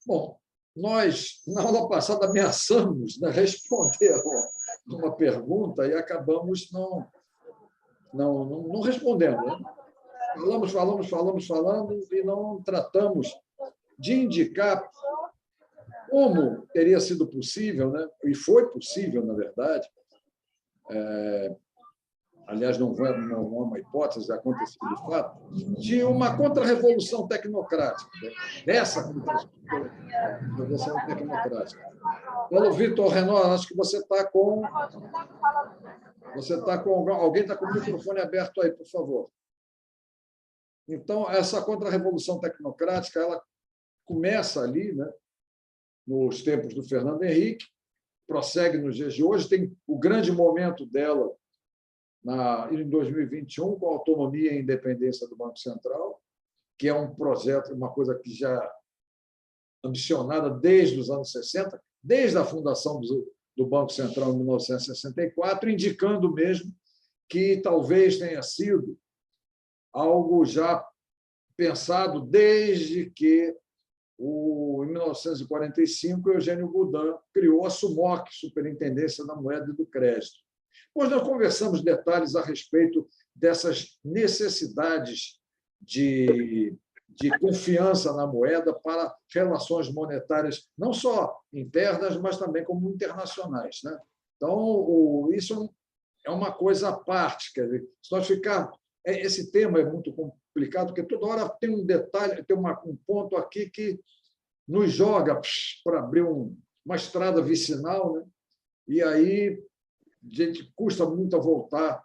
Bom, nós, na aula passada, ameaçamos, né, responder uma pergunta e acabamos não respondendo. Né? Falamos e não tratamos de indicar como teria sido possível, né? E foi possível, na verdade, aliás, não é uma hipótese, aconteceu de fato, de uma contra-revolução tecnocrática, né? Dessa contra-revolução tecnocrática. Paulo Vitor Renault, acho que você está com. Você está com. Alguém está com o microfone aberto aí, por favor. Então, essa contra-revolução tecnocrática ela começa ali, né, nos tempos do Fernando Henrique, prossegue nos dias de hoje, tem o grande momento dela em 2021, com a autonomia e independência do Banco Central, que é um projeto, uma coisa que já ambicionada desde os anos 60, desde a fundação do Banco Central em 1964, indicando mesmo que talvez tenha sido algo já pensado desde que, em 1945, Eugênio Goudin criou a SUMOC, Superintendência da Moeda e do Crédito. Hoje nós conversamos detalhes a respeito dessas necessidades de confiança na moeda para relações monetárias, não só internas, mas também como internacionais. Né? Então, isso é uma coisa à parte. Quer dizer, se nós esse tema é muito complicado, porque toda hora tem um detalhe, tem um ponto aqui que nos joga para abrir uma estrada vicinal, né? E aí a gente custa muito a voltar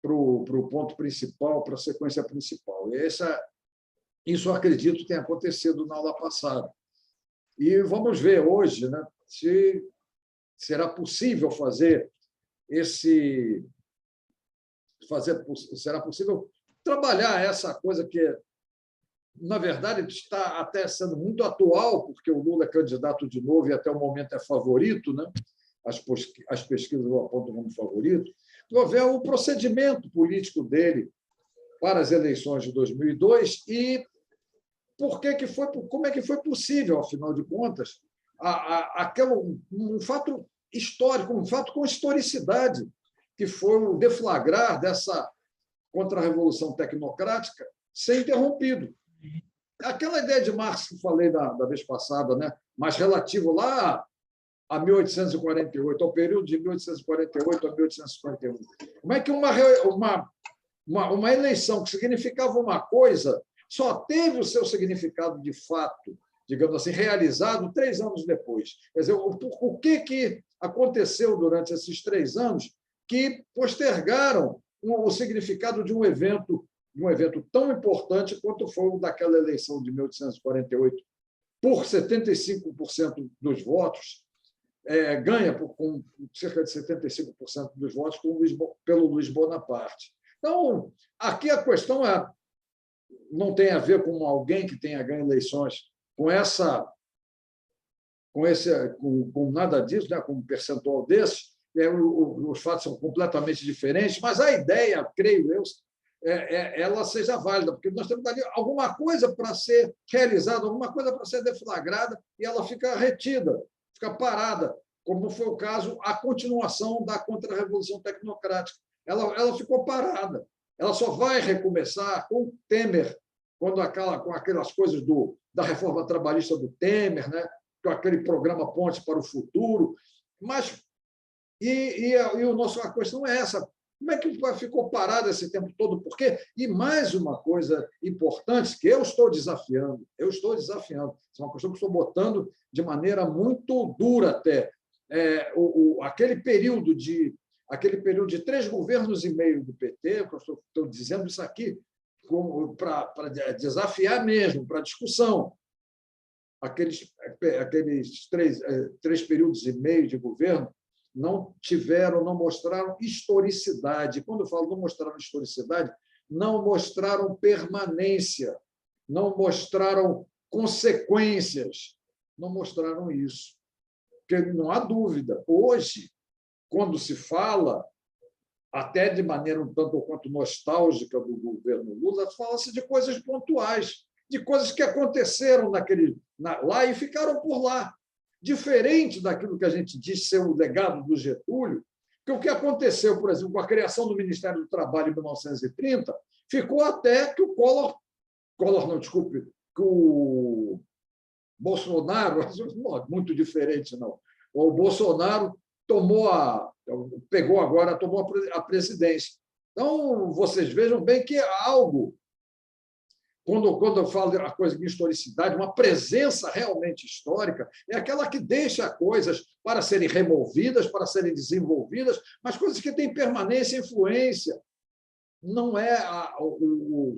para o ponto principal, para a sequência principal. E isso, eu acredito, tem acontecido na aula passada. E vamos ver hoje, né, se será possível será possível trabalhar essa coisa que, na verdade, está até sendo muito atual, porque o Lula é candidato de novo e até o momento é favorito, né? As pesquisas o apontam como favorito. Vou ver o procedimento político dele para as eleições de 2002 e como é que foi possível, afinal de contas, um fato histórico, um fato com historicidade, que foi o deflagrar dessa contra-revolução tecnocrática ser interrompido. Aquela ideia de Marx que falei da vez passada, né, mais relativo lá a 1848, ao período de 1848 a 1851. Como é que uma eleição que significava uma coisa só teve o seu significado de fato, digamos assim, realizado 3 anos depois? Quer dizer, o que aconteceu durante esses 3 anos que postergaram o significado de um evento tão importante quanto foi o daquela eleição de 1848, por 75% dos votos, ganha com cerca de 75% dos votos pelo Luiz Bonaparte. Então, aqui a questão não tem a ver com alguém que tenha ganho eleições com nada disso, né, com um percentual desse. Os fatos são completamente diferentes, mas a ideia, creio eu, ela seja válida, porque nós temos ali alguma coisa para ser realizada, alguma coisa para ser deflagrada, e ela fica retida, fica parada, como foi o caso, a continuação da contra-revolução tecnocrática. Ela ficou parada. Ela só vai recomeçar com Temer, com aquelas coisas da reforma trabalhista do Temer, né? Com aquele programa Ponte para o Futuro. Mas a questão é essa: como é que ficou parado esse tempo todo? Por quê? E mais uma coisa importante que eu estou desafiando, isso é uma questão que estou botando de maneira muito dura até. Aquele período de 3 governos e meio do PT, que eu estou dizendo isso aqui para desafiar mesmo, para discussão. Aqueles 3 períodos e meio de governo não mostraram historicidade. Quando eu falo não mostraram historicidade, não mostraram permanência, não mostraram consequências, não mostraram isso. Porque não há dúvida, hoje, quando se fala, até de maneira um tanto ou quanto nostálgica do governo Lula, fala-se de coisas pontuais, de coisas que aconteceram lá e ficaram por lá. Diferente daquilo que a gente diz ser o legado do Getúlio, que o que aconteceu, por exemplo, com a criação do Ministério do Trabalho em 1930, ficou até que o Collor não, desculpe, que o Bolsonaro, muito diferente, não. O Bolsonaro tomou a presidência. Então, vocês vejam bem que é algo, quando eu falo a coisa de historicidade, uma presença realmente histórica, é aquela que deixa coisas para serem removidas, para serem desenvolvidas, mas coisas que têm permanência e influência. Não é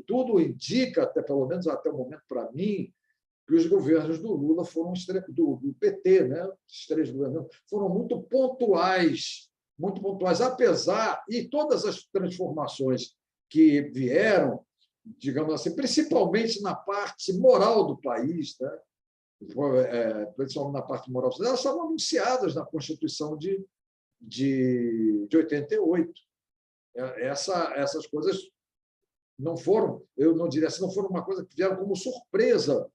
tudo indica, até pelo menos até o momento para mim, que os governos do Lula foram do PT, né? Os 3 governos foram muito pontuais, apesar e todas as transformações que vieram, digamos assim, principalmente na parte moral do país, né? Principalmente na parte moral, elas estavam anunciadas na Constituição de 88. Essas coisas não foram, eu não diria assim, não foram uma coisa que vieram como surpresa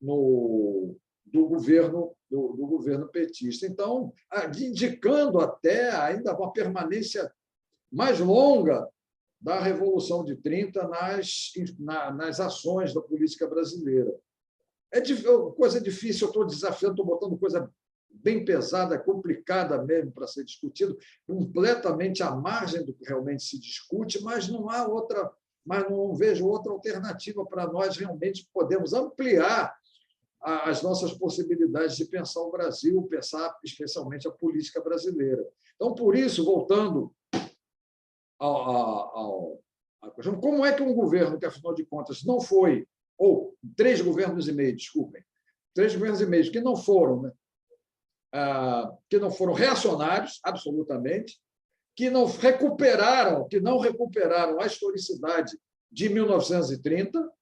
do governo petista. Então, indicando até ainda uma permanência mais longa da Revolução de 30 nas ações da política brasileira. É coisa difícil, eu estou desafiando, estou botando coisa bem pesada, complicada mesmo para ser discutido, completamente à margem do que realmente se discute, mas não vejo outra alternativa para nós realmente podermos ampliar as nossas possibilidades de pensar o Brasil, pensar especialmente a política brasileira. Então, por isso, voltando à questão, como é que um governo que, afinal de contas, não foi, ou 3 governos e meio, desculpem, 3 governos e meio que não foram, né? Que não foram reacionários, absolutamente, que não recuperaram a historicidade de 1930,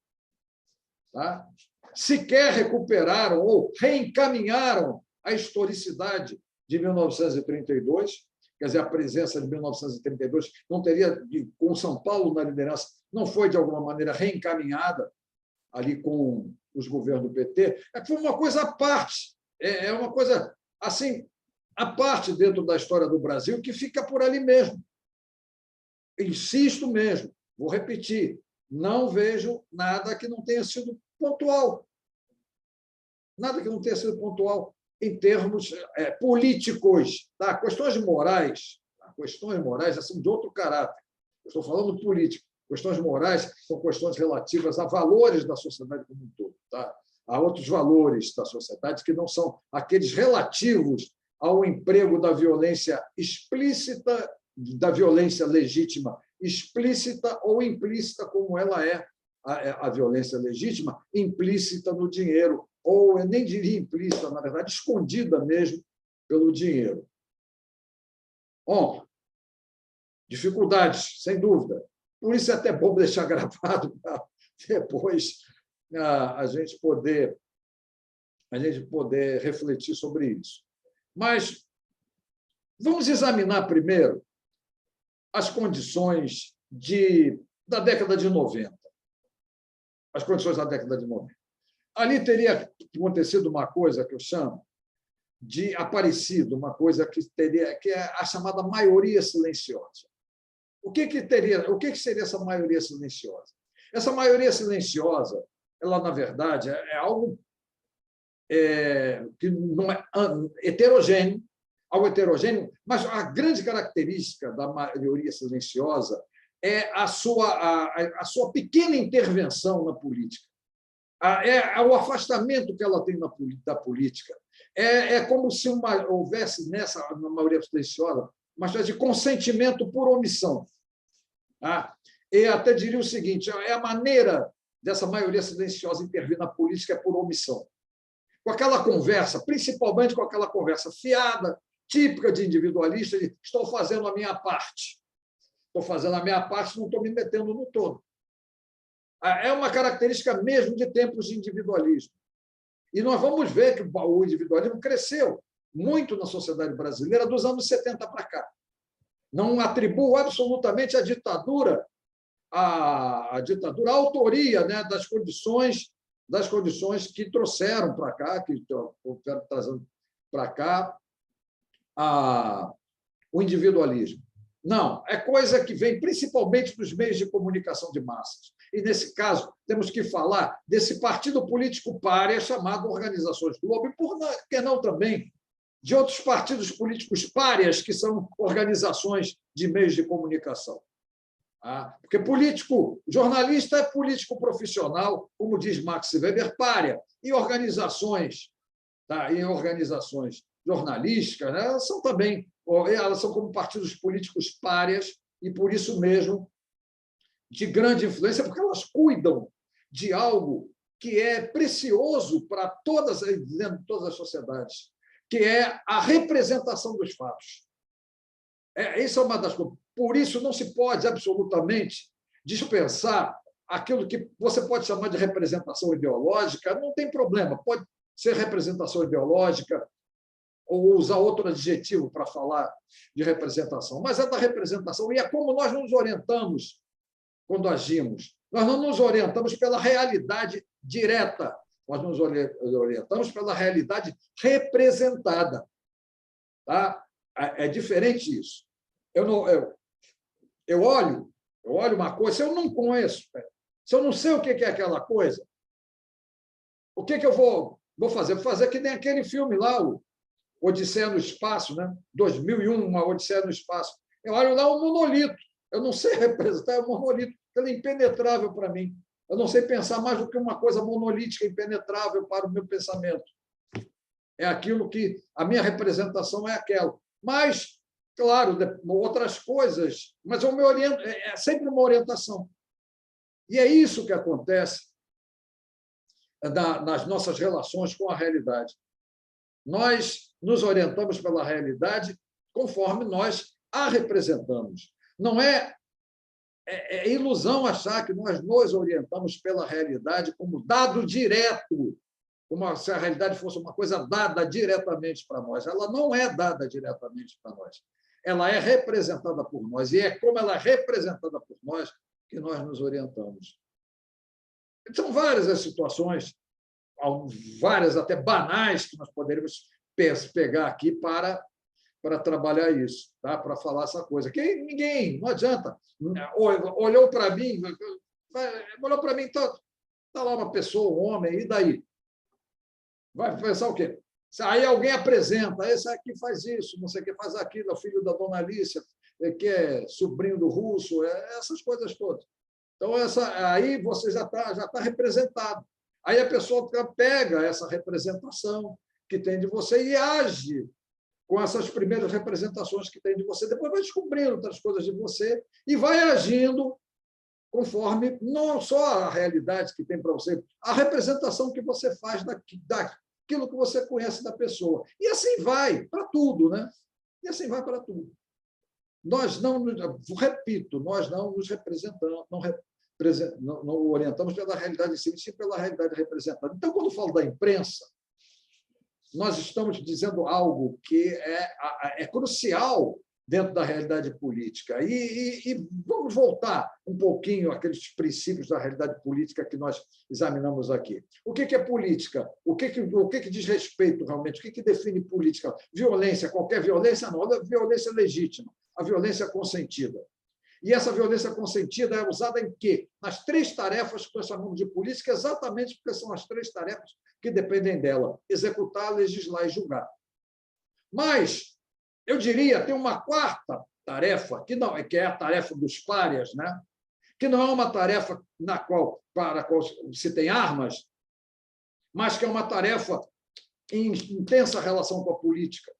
tá? Sequer recuperaram ou reencaminharam a historicidade de 1932, quer dizer, a presença de 1932 não teria, com São Paulo na liderança, não foi, de alguma maneira, reencaminhada ali com os governos do PT. Foi uma coisa à parte, é uma coisa assim, à parte dentro da história do Brasil, que fica por ali mesmo. Insisto mesmo, vou repetir, não vejo nada que não tenha sido pontual. Nada que não tenha sido pontual em termos políticos. Tá? Questões morais são de outro caráter. Eu estou falando político. Questões morais são questões relativas a valores da sociedade como um todo. Tá? Há outros valores da sociedade que não são aqueles relativos ao emprego da violência explícita, da violência legítima explícita ou implícita, como ela é a violência legítima, implícita no dinheiro, ou eu nem diria implícita, na verdade, escondida mesmo pelo dinheiro. Bom, dificuldades, sem dúvida. Por isso é até bom deixar gravado para depois a gente poder refletir sobre isso. Mas vamos examinar primeiro as condições da década de 90. As condições da década de 90. Ali teria acontecido uma coisa que eu chamo de aparecido, uma coisa que é a chamada maioria silenciosa. O que seria essa maioria silenciosa? Essa maioria silenciosa, ela, na verdade, é algo que não é heterogêneo, algo heterogêneo, mas a grande característica da maioria silenciosa é a sua pequena intervenção na política. É o afastamento que ela tem da política. É como se houvesse na maioria silenciosa uma espécie de consentimento por omissão. Tá? E até diria o seguinte, a maneira dessa maioria silenciosa intervir na política é por omissão. Com aquela conversa, principalmente com aquela conversa fiada, típica de individualista, de estou fazendo a minha parte. Estou fazendo a minha parte, não estou me metendo no todo. É uma característica mesmo de tempos de individualismo. E nós vamos ver que o individualismo cresceu muito na sociedade brasileira dos anos 70 para cá. Não atribuo absolutamente à ditadura, a autoria, né, das condições das condições que trouxeram para cá, que estão trazendo para cá o individualismo. Não, é coisa que vem principalmente dos meios de comunicação de massas. E, nesse caso, temos que falar desse partido político pária chamado Organizações Globo, e por que não também de outros partidos políticos párias, que são organizações de meios de comunicação. Porque político, jornalista é político profissional, como diz Max Weber, pária, e organizações, e organizações jornalísticas, né, são também, elas são como partidos políticos párias, e por isso mesmo de grande influência, porque elas cuidam de algo que é precioso para todas as sociedades, que é a representação dos fatos. Isso é uma das coisas. Por isso, não se pode absolutamente dispensar aquilo que você pode chamar de representação ideológica, não tem problema, pode ser representação ideológica ou usar outro adjetivo para falar de representação, mas é da representação, e é como nós nos orientamos quando agimos. Nós não nos orientamos pela realidade direta, nós nos orientamos pela realidade representada. Tá? É diferente isso. Eu olho uma coisa, se eu não conheço, se eu não sei o que é aquela coisa, o que eu vou fazer? Vou fazer que nem aquele filme lá, o Odisseia no Espaço, né? 2001, uma Odisseia no Espaço. Eu olho lá um monolito, eu não sei representar o monolito, ele é impenetrável para mim. Eu não sei pensar mais do que uma coisa monolítica, impenetrável para o meu pensamento. É aquilo que a minha representação é aquela. Mas, claro, outras coisas, mas eu me oriento, é sempre uma orientação. E é isso que acontece nas nossas relações com a realidade. Nós nos orientamos pela realidade conforme nós a representamos. Não é ilusão achar que nós nos orientamos pela realidade como dado direto, como se a realidade fosse uma coisa dada diretamente para nós. Ela não é dada diretamente para nós. Ela é representada por nós, e é como ela é representada por nós que nós nos orientamos. São várias as situações, várias até banais, que nós poderíamos pegar aqui para trabalhar isso, tá? Para falar essa coisa. Que ninguém, não adianta. Olhou para mim, está lá uma pessoa, um homem, e daí? Vai pensar o quê? Aí alguém apresenta, esse aqui faz isso, não sei o que faz aquilo, é o filho da dona Alicia, que é sobrinho do Russo, essas coisas todas. Então, aí você já tá representado. Aí a pessoa pega essa representação que tem de você e age com essas primeiras representações que tem de você. Depois vai descobrindo outras coisas de você e vai agindo conforme não só a realidade que tem para você, a representação que você faz daquilo que você conhece da pessoa. E assim vai para tudo, né? E assim vai para tudo. Nós não, repito, nós não nos representamos, não orientamos pela realidade em si, sim pela realidade representada. Então, quando eu falo da imprensa, nós estamos dizendo algo que é crucial dentro da realidade política. E vamos voltar um pouquinho àqueles princípios da realidade política que nós examinamos aqui. O que é política? O que diz respeito realmente? O que define política? Violência, qualquer violência? Não, a violência legítima, a violência consentida. E essa violência consentida é usada em quê? Nas três tarefas que nós chamamos de política, exatamente porque são as três tarefas que dependem dela: executar, legislar e julgar. Mas eu diria, tem uma quarta tarefa, que é a tarefa dos párias, né? Que não é uma tarefa para a qual se tem armas, mas que é uma tarefa em intensa relação com a política,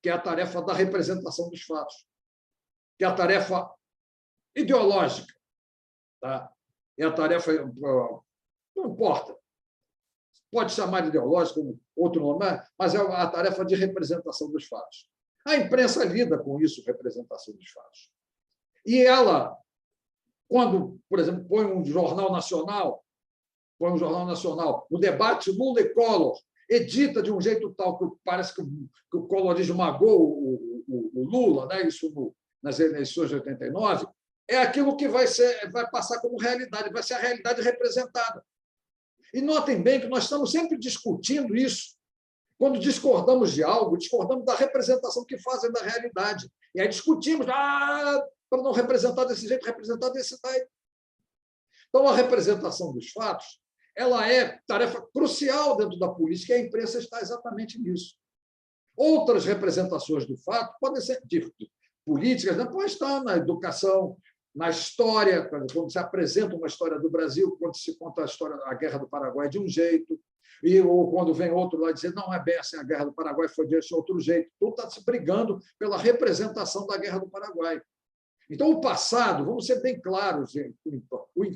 que é a tarefa da representação dos fatos, que é a tarefa ideológica. Tá? É a tarefa, não importa, pode chamar de ideológica, outro nome, mas é a tarefa de representação dos fatos. A imprensa lida com isso, representação dos fatos. E ela, quando, por exemplo, põe um jornal nacional, o debate Lula e Collor, edita de um jeito tal que parece que o Collor esmagou o Lula, né? Isso nas eleições de 89, é aquilo que vai passar como realidade, vai ser a realidade representada. E notem bem que nós estamos sempre discutindo isso. Quando discordamos de algo, discordamos da representação que fazem da realidade. E aí discutimos, para não representar desse jeito, representar desse daí. Então, a representação dos fatos, ela é tarefa crucial dentro da política, e a imprensa está exatamente nisso. Outras representações do fato podem ser de políticas, né? Pode estar na educação, na história, quando se apresenta uma história do Brasil, quando se conta a história da Guerra do Paraguai de um jeito, ou quando vem outro lá dizer não é bem assim, a Guerra do Paraguai foi de outro jeito. Tudo está se brigando pela representação da Guerra do Paraguai. Então, o passado, vamos ser bem claros, em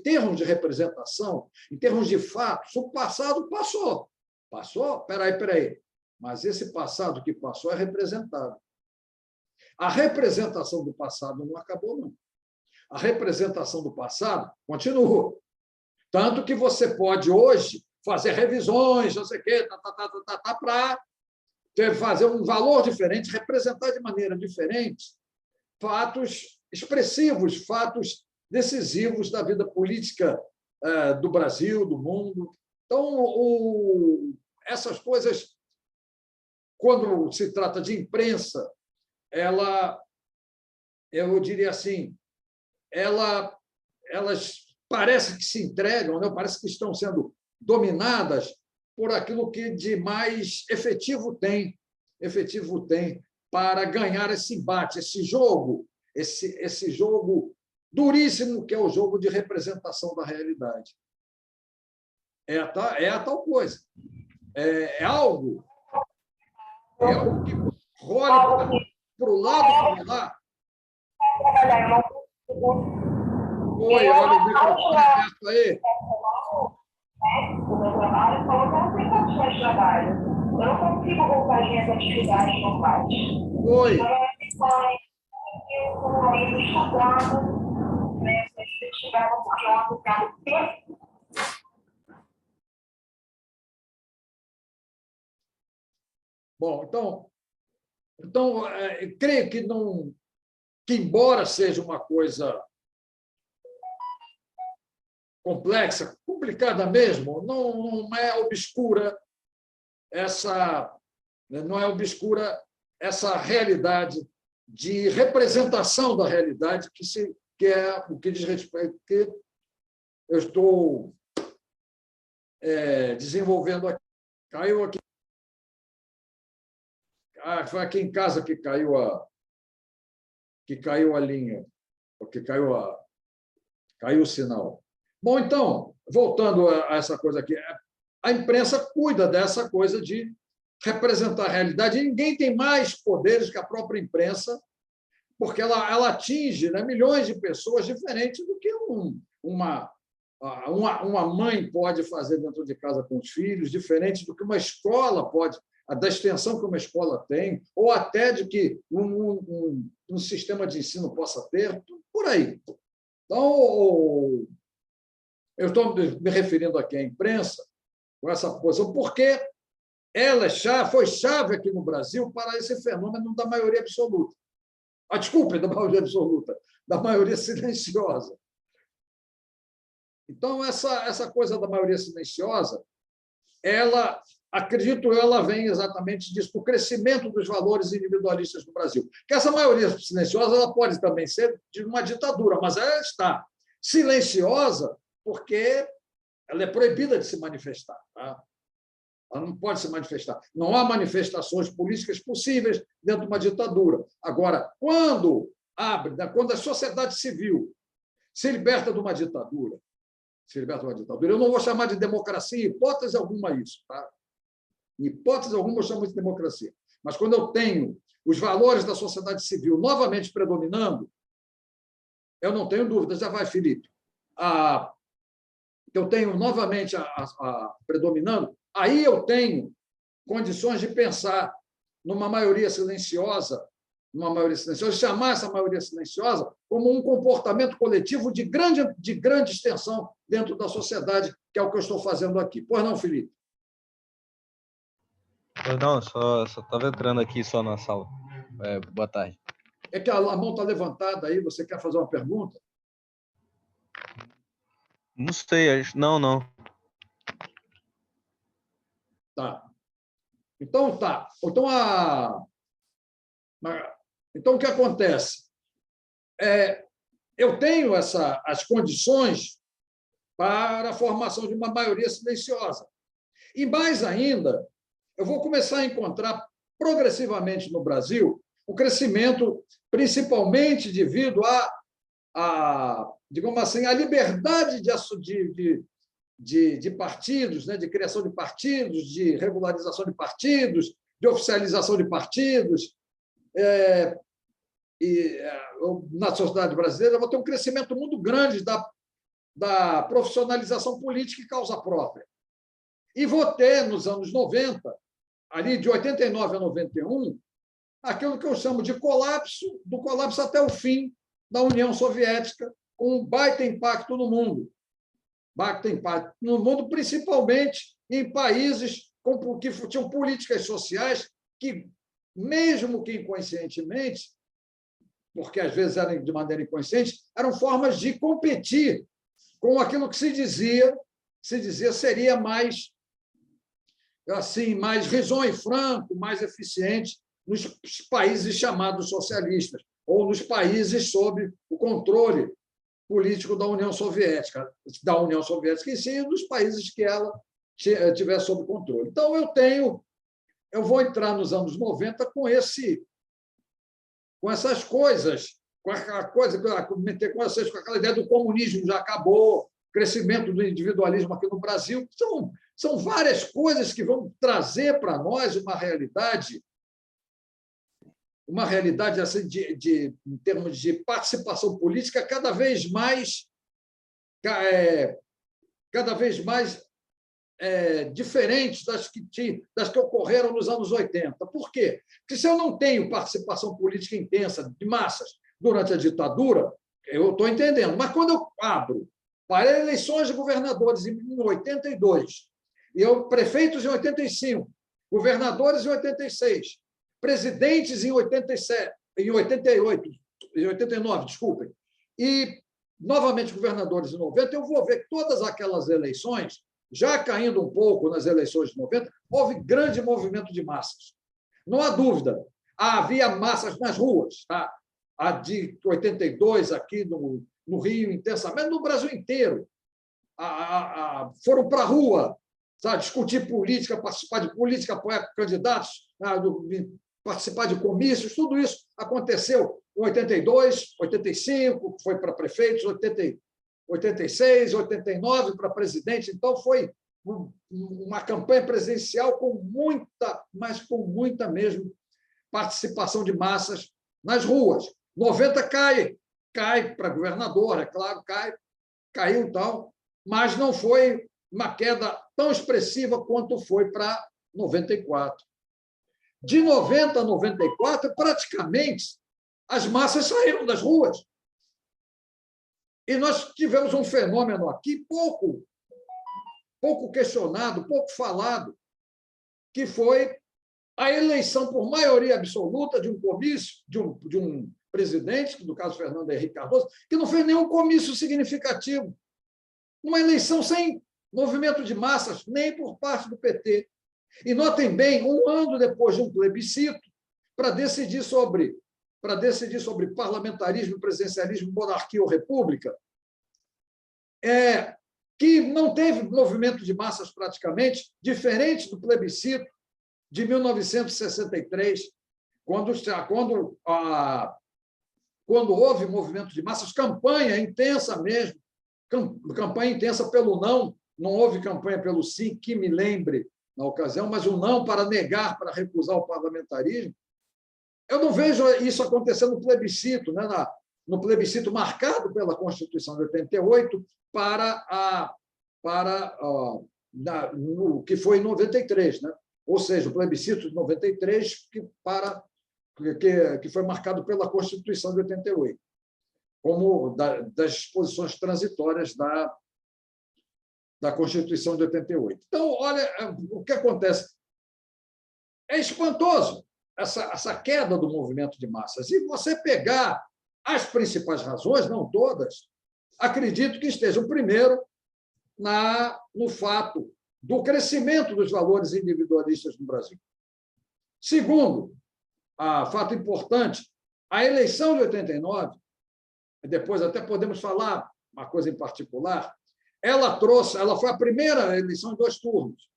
termos de representação, em termos de fatos, o passado passou. Passou? Espera aí. Mas esse passado que passou é representado. A representação do passado não acabou, não. A representação do passado continua. Tanto que você pode, hoje, fazer revisões, não sei o quê, para fazer um valor diferente, representar de maneira diferente fatos expressivos, fatos decisivos da vida política do Brasil, do mundo. Então, essas coisas, quando se trata de imprensa, eu diria assim, elas parecem que se entregam, né? Parece que estão sendo dominadas por aquilo que de mais efetivo tem para ganhar esse embate, esse jogo duríssimo que é o jogo de representação da realidade. É a tal coisa. É algo que rola para o lado e para lá. Oi, olha o microfone aberto aí. O meu trabalho, colocar as condições de trabalho. Eu não consigo voltar às minhas atividades normais. Oi. Eu estou aí estudando, né? Se investigava porque é um aplicado perfeito. Bom, então creio que não, que embora seja uma coisa complexa, complicada mesmo, não é obscura essa realidade de representação da realidade que é o que diz respeito que eu estou desenvolvendo aqui. Caiu aqui. Foi aqui em casa que caiu a linha, porque caiu o sinal. Bom, então, voltando a essa coisa aqui, a imprensa cuida dessa coisa de representar a realidade. E ninguém tem mais poderes que a própria imprensa, porque ela atinge, né, milhões de pessoas, diferente do que uma mãe pode fazer dentro de casa com os filhos, diferente do que uma escola pode, da extensão que uma escola tem, ou até de que um sistema de ensino possa ter, por aí. Então, eu estou me referindo aqui à imprensa com essa posição, porque ela foi chave aqui no Brasil para esse fenômeno da maioria absoluta. Desculpe, da maioria absoluta, da maioria silenciosa. Então, essa coisa da maioria silenciosa, acredito ela vem exatamente disso, do crescimento dos valores individualistas no Brasil. Que essa maioria silenciosa ela pode também ser de uma ditadura, mas ela está silenciosa porque ela é proibida de se manifestar. Tá? Ela não pode se manifestar. Não há manifestações políticas possíveis dentro de uma ditadura. Agora, quando a sociedade civil se liberta de uma ditadura, eu não vou chamar de democracia, hipótese alguma isso. Tá? Em hipótese alguma, eu chamo de democracia. Mas quando eu tenho os valores da sociedade civil novamente predominando, eu não tenho dúvida. Já vai, Felipe. Eu tenho novamente predominando, aí eu tenho condições de pensar numa maioria silenciosa, chamar essa maioria silenciosa como um comportamento coletivo de grande extensão dentro da sociedade, que é o que eu estou fazendo aqui. Pois não, Felipe? Não, só estava entrando aqui só na sala. Boa tarde. É que a mão está levantada aí, você quer fazer uma pergunta? Não sei, não. Tá. Então, tá. Então, o que acontece? Eu tenho as condições para a formação de uma maioria silenciosa. E, mais ainda, eu vou começar a encontrar progressivamente no Brasil o crescimento, principalmente devido digamos assim, a liberdade de partidos, né, de criação de partidos, de regularização de partidos, de oficialização de partidos. Na sociedade brasileira, eu vou ter um crescimento muito grande da profissionalização política e causa própria. E vou ter, nos anos 90, ali de 89 a 91, aquilo que eu chamo de colapso, do colapso até o fim da União Soviética, com um baita impacto no mundo. Baita impacto no mundo, principalmente em países que tinham políticas sociais que, mesmo que inconscientemente, porque às vezes eram de maneira inconsciente, eram formas de competir com aquilo que se dizia seria mais risonho e franco, mais eficiente nos países chamados socialistas, ou nos países sob o controle político da União Soviética em si, e dos países que ela tiver sob controle. Então, eu vou entrar nos anos 90 com essas coisas, com aquela ideia do comunismo já acabou, crescimento do individualismo aqui no Brasil. São várias coisas que vão trazer para nós uma realidade assim, em termos de participação política cada vez mais diferentes das que ocorreram nos anos 80. Por quê? Porque se eu não tenho participação política intensa de massas durante a ditadura, eu estou entendendo, mas quando eu abro para eleições de governadores em 82, prefeitos em 85, governadores em 86, presidentes em 87, em 88, em 89, desculpem, e novamente governadores em 90, eu vou ver que todas aquelas eleições, já caindo um pouco nas eleições de 90, houve grande movimento de massas. Não há dúvida, havia massas nas ruas. Tá? A de 82, aqui no Rio, intensamente, no Brasil inteiro. Foram para a rua, sabe? Discutir política, participar de política, apoiar candidatos, participar de comícios, tudo isso aconteceu em 82, 85, foi para prefeitos, 86, 89 para presidente. Então, foi uma campanha presidencial com muita mesmo participação de massas nas ruas. 90 cai para governador, é claro, caiu tal, mas não foi uma queda tão expressiva quanto foi para 94. De 90 a 94, praticamente, as massas saíram das ruas. E nós tivemos um fenômeno aqui pouco questionado, pouco falado, que foi a eleição por maioria absoluta de um comício, de um presidente, que no caso Fernando Henrique Cardoso, que não fez nenhum comício significativo. Uma eleição sem movimento de massas, nem por parte do PT. E notem bem, um ano depois de um plebiscito, para decidir sobre parlamentarismo, presidencialismo, monarquia ou república, que não teve movimento de massas praticamente, diferente do plebiscito de 1963, quando houve movimento de massas, campanha intensa mesmo, campanha intensa pelo não houve campanha pelo sim, que me lembre na ocasião, mas o não para negar, para recusar o parlamentarismo. Eu não vejo isso acontecer no plebiscito, né? No plebiscito marcado pela Constituição de 88 no que foi em 93, né? Ou seja, o plebiscito de 93 que foi marcado pela Constituição de 88, como das disposições transitórias da Constituição de 88. Então, olha o que acontece. É espantoso essa queda do movimento de massas. E você pegar as principais razões, não todas, acredito que estejam primeiro no fato do crescimento dos valores individualistas no Brasil. Segundo, fato importante, a eleição de 89, depois até podemos falar uma coisa em particular, ela foi a primeira eleição em 2 turnos.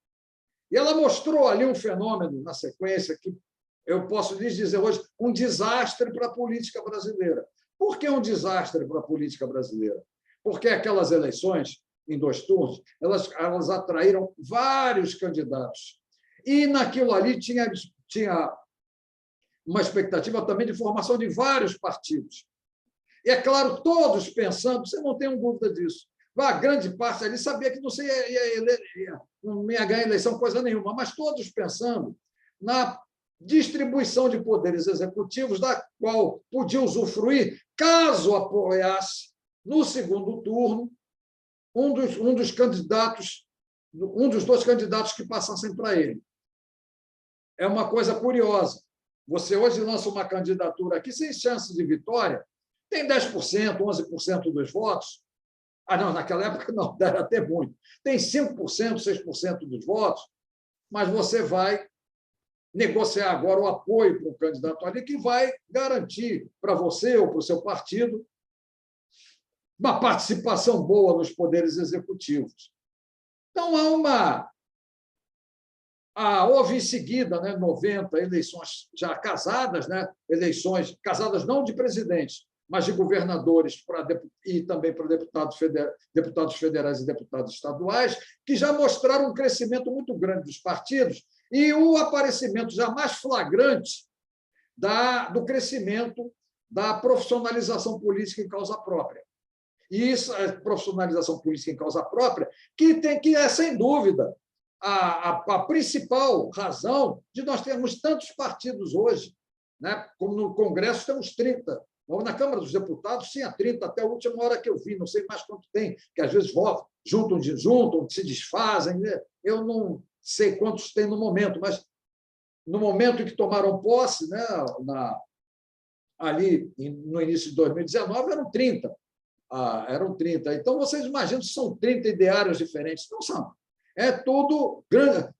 E ela mostrou ali um fenômeno na sequência que eu posso lhes dizer hoje um desastre para a política brasileira. Por que um desastre para a política brasileira? Porque aquelas eleições, em 2 turnos, elas atraíram vários candidatos. E naquilo ali tinha uma expectativa também de formação de vários partidos. E, é claro, todos pensando, você não tem dúvida disso, a grande parte ali sabia que não ia ganhar eleição coisa nenhuma, mas todos pensando na distribuição de poderes executivos, da qual podia usufruir caso apoiasse, no segundo turno, um dos 2 candidatos que passassem para ele. É uma coisa curiosa. Você hoje lança uma candidatura aqui sem chance de vitória, tem 10%, 11% dos votos. Não, naquela época não, era até muito. Tem 5%, 6% dos votos, mas você vai negociar agora o apoio para um candidato ali que vai garantir para você ou para o seu partido uma participação boa nos poderes executivos. Então, houve em seguida, 90, eleições já casadas, eleições casadas não de presidentes, mas de governadores e também para deputados federais e deputados estaduais, que já mostraram um crescimento muito grande dos partidos e o aparecimento já mais flagrante do crescimento da profissionalização política em causa própria. E isso, a profissionalização política em causa própria, que é, sem dúvida, a principal razão de nós termos tantos partidos hoje, como no Congresso temos 30. Na Câmara dos Deputados tinha 30 até a última hora que eu vi, não sei mais quanto tem, que às vezes votam, juntam, se desfazem. Eu não sei quantos tem no momento, mas no momento em que tomaram posse, ali no início de 2019, eram 30. Eram 30. Então, vocês imaginam se são 30 ideários diferentes. Não são. É tudo,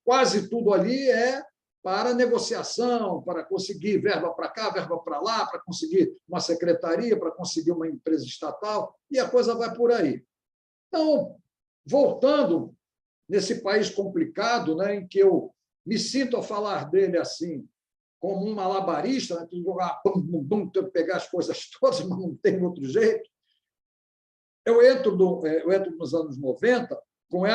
quase tudo ali é para negociação, para conseguir verba para cá, verba para lá, para conseguir uma secretaria, para conseguir uma empresa estatal, e a coisa vai por aí. Então, voltando nesse país complicado, em que eu me sinto a falar dele assim, como um malabarista, que jogar pegar as coisas todas, mas não tem outro jeito. Eu entro nos anos 90 com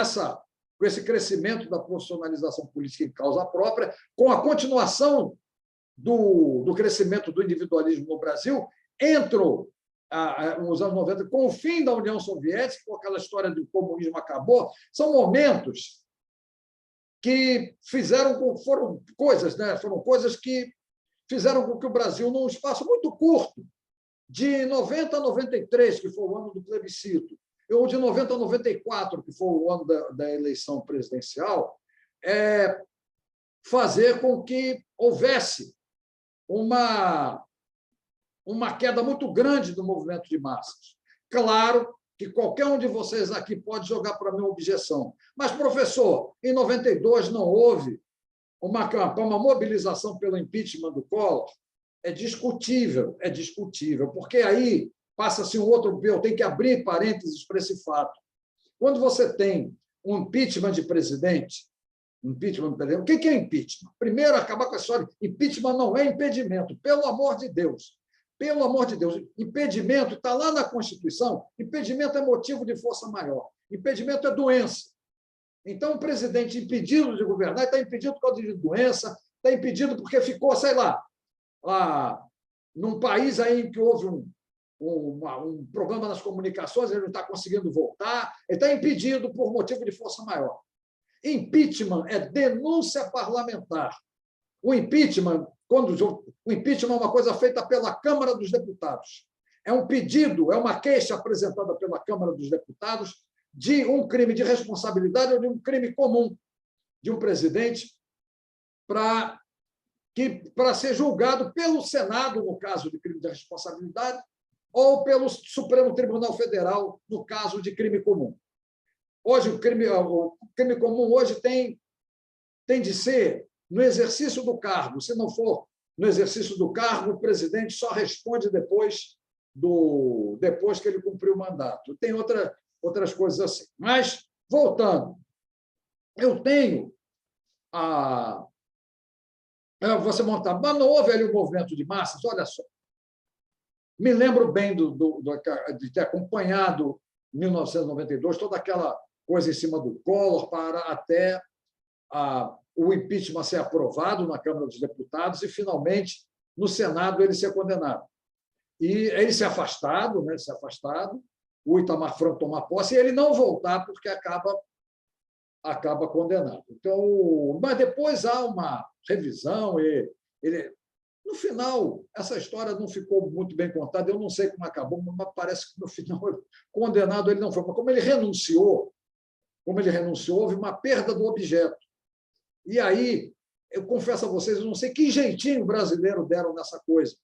esse crescimento da profissionalização política em causa própria, com a continuação do crescimento do individualismo no Brasil, entro nos anos 90 com o fim da União Soviética, com aquela história do comunismo acabou. São momentos que foram coisas que fizeram com que o Brasil, num espaço muito curto, de 90 a 93, que foi o ano do plebiscito, ou de 90 a 94, que foi o ano da eleição presidencial, fazer com que houvesse uma queda muito grande do movimento de massas. Claro que qualquer um de vocês aqui pode jogar para mim uma objeção. Mas, professor, em 92 não houve uma mobilização pelo impeachment do Collor? É discutível, porque aí passa-se um outro... Eu tenho que abrir parênteses para esse fato. Quando você tem um impeachment de presidente, o que é impeachment? Primeiro, acabar com a história. Impeachment não é impedimento, pelo amor de Deus. Pelo amor de Deus. Impedimento está lá na Constituição. Impedimento é motivo de força maior. Impedimento é doença. Então, o presidente impedido de governar está impedido por causa de doença, está impedido porque ficou, sei lá, num país aí em que houve um problema nas comunicações, ele não está conseguindo voltar, ele está impedido por motivo de força maior. Impeachment é denúncia parlamentar. O impeachment é uma coisa feita pela Câmara dos Deputados. É um pedido, é uma queixa apresentada pela Câmara dos Deputados de um crime de responsabilidade ou de um crime comum de um presidente para ser julgado pelo Senado, no caso de crime de responsabilidade, ou pelo Supremo Tribunal Federal, no caso de crime comum. Hoje, o crime comum hoje tem de ser no exercício do cargo. Se não for no exercício do cargo, o presidente só responde depois que ele cumpriu o mandato. Tem outras coisas assim. Mas, voltando, eu tenho você montar, mas não houve ali um movimento de massas, olha só. Me lembro bem de ter acompanhado, em 1992, toda aquela coisa em cima do Collor para até o impeachment ser aprovado na Câmara dos Deputados e, finalmente, no Senado, ele ser condenado. E ele ser afastado, né, o Itamar Franco tomar posse e ele não voltar porque acaba condenado. Então, mas depois há uma revisão e no final essa história não ficou muito bem contada. Eu não sei como acabou, mas parece que no final condenado ele não foi. Mas como ele renunciou, houve uma perda do objeto. E aí, eu confesso a vocês, eu não sei que jeitinho brasileiro deram nessa coisa.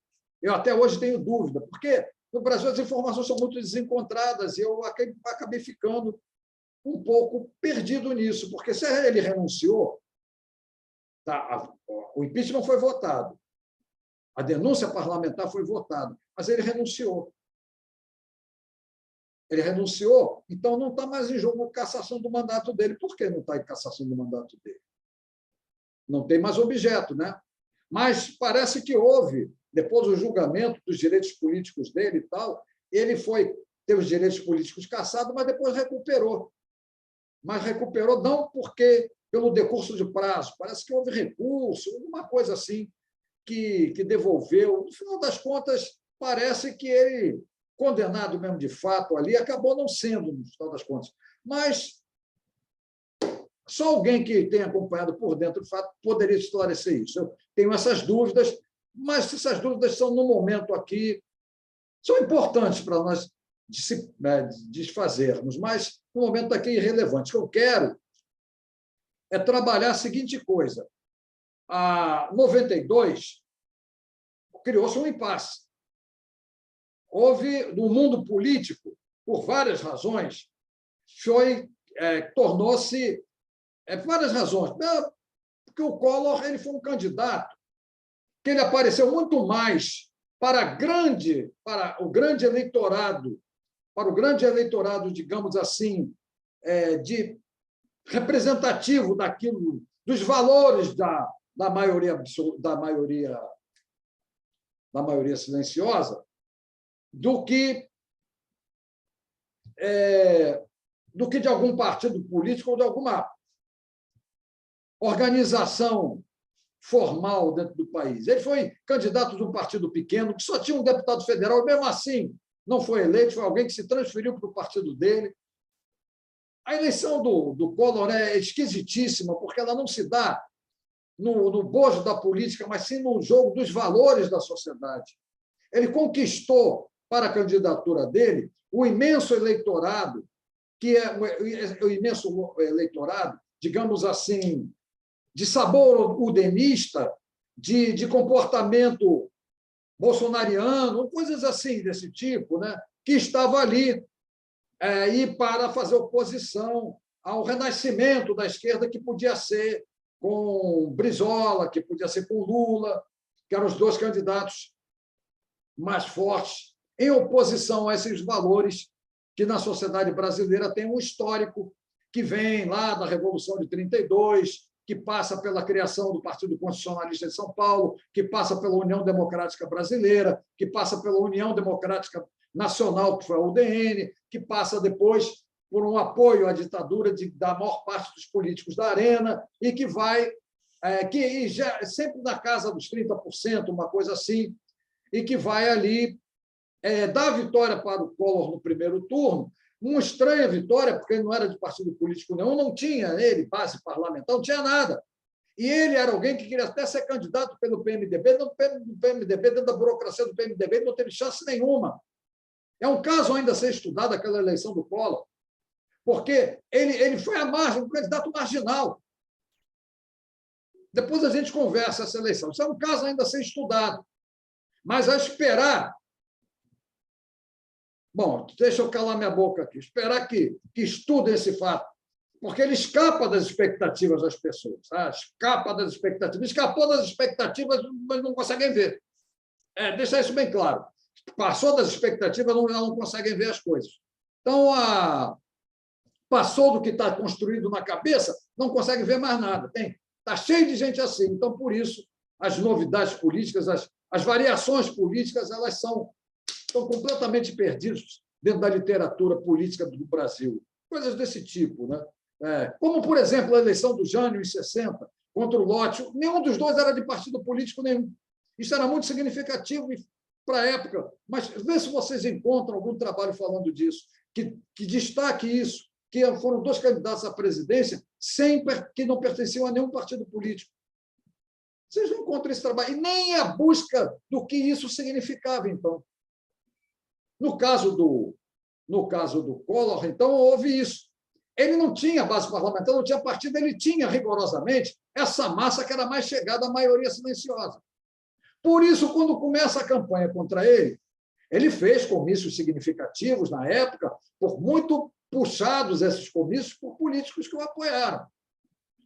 Eu até hoje tenho dúvida, porque no Brasil as informações são muito desencontradas e eu acabei ficando um pouco perdido nisso, porque se ele renunciou, o impeachment foi votado, a denúncia parlamentar foi votada, mas ele renunciou. Ele renunciou, então não está mais em jogo a cassação do mandato dele. Por que não está em cassação do mandato dele? Não tem mais objeto, né? Mas parece que houve, depois do julgamento dos direitos políticos dele e tal, ele teve os direitos políticos cassados, mas depois recuperou. Mas recuperou não pelo decurso de prazo, parece que houve recurso, alguma coisa assim que devolveu. No final das contas, parece que ele, condenado mesmo de fato ali, acabou não sendo, no final das contas. Mas só alguém que tenha acompanhado por dentro, de fato, poderia esclarecer isso. Eu tenho essas dúvidas, mas essas dúvidas são, no momento aqui, são importantes para nós desfazermos, mas, no momento aqui, irrelevantes. O que eu quero é trabalhar a seguinte coisa. Em 92, criou-se um impasse. Houve, no mundo político, por várias razões, tornou-se várias razões. Porque o Collor ele foi um candidato que ele apareceu muito mais para o grande eleitorado, digamos assim, de representativo daquilo, dos valores da maioria silenciosa, do que de algum partido político ou de alguma organização formal dentro do país. Ele foi candidato de um partido pequeno, que só tinha um deputado federal, e mesmo assim não foi eleito, foi alguém que se transferiu para o partido dele. A eleição do Collor é esquisitíssima, porque ela não se dá no bojo da política, mas sim no jogo dos valores da sociedade. Ele conquistou, para a candidatura dele, o imenso eleitorado, digamos assim, de sabor udenista, de comportamento bolsonariano, coisas assim desse tipo, né? Que estava ali e para fazer oposição ao renascimento da esquerda, que podia ser com Brizola, que podia ser com Lula, que eram os dois candidatos mais fortes, em oposição a esses valores que, na sociedade brasileira, tem um histórico que vem lá da Revolução de 32, que passa pela criação do Partido Constitucionalista de São Paulo, que passa pela União Democrática Brasileira, que passa pela União Democrática Nacional, que foi a UDN, que passa depois por um apoio à ditadura da maior parte dos políticos da Arena e que vai sempre na casa dos 30%, uma coisa assim, e que vai ali dar vitória para o Collor no primeiro turno, uma estranha vitória, porque ele não era de partido político nenhum, não tinha ele base parlamentar, não tinha nada. E ele era alguém que queria até ser candidato pelo PMDB, dentro da burocracia do PMDB, ele não teve chance nenhuma. É um caso ainda a ser estudado, aquela eleição do Collor, porque ele foi à margem, um candidato marginal. Depois a gente conversa essa eleição. Isso é um caso ainda a ser estudado. Mas a esperar Bom, deixa eu calar minha boca aqui, esperar que estudem esse fato, porque ele escapa das expectativas das pessoas, tá? Escapa das expectativas, escapou das expectativas, mas não conseguem ver. Deixar isso bem claro. Passou das expectativas, não conseguem ver as coisas. Então, passou do que está construído na cabeça, não consegue ver mais nada. Está cheio de gente assim. Então, por isso, as novidades políticas, as variações políticas, elas estão completamente perdidas dentro da literatura política do Brasil. Coisas desse tipo, né? Como, por exemplo, a eleição do Jânio em 60 contra o Lott. Nenhum dos dois era de partido político nenhum. Isso era muito significativo para a época. Mas vê se vocês encontram algum trabalho falando disso, que destaque isso, que foram dois candidatos à presidência que não pertenciam a nenhum partido político. Vocês não encontram esse trabalho. E nem a busca do que isso significava, então. No caso do Collor, então, houve isso. Ele não tinha base parlamentar, não tinha partido, ele tinha, rigorosamente, essa massa que era mais chegada à maioria silenciosa. Por isso, quando começa a campanha contra ele, ele fez comícios significativos na época, por muito puxados esses comícios por políticos que o apoiaram.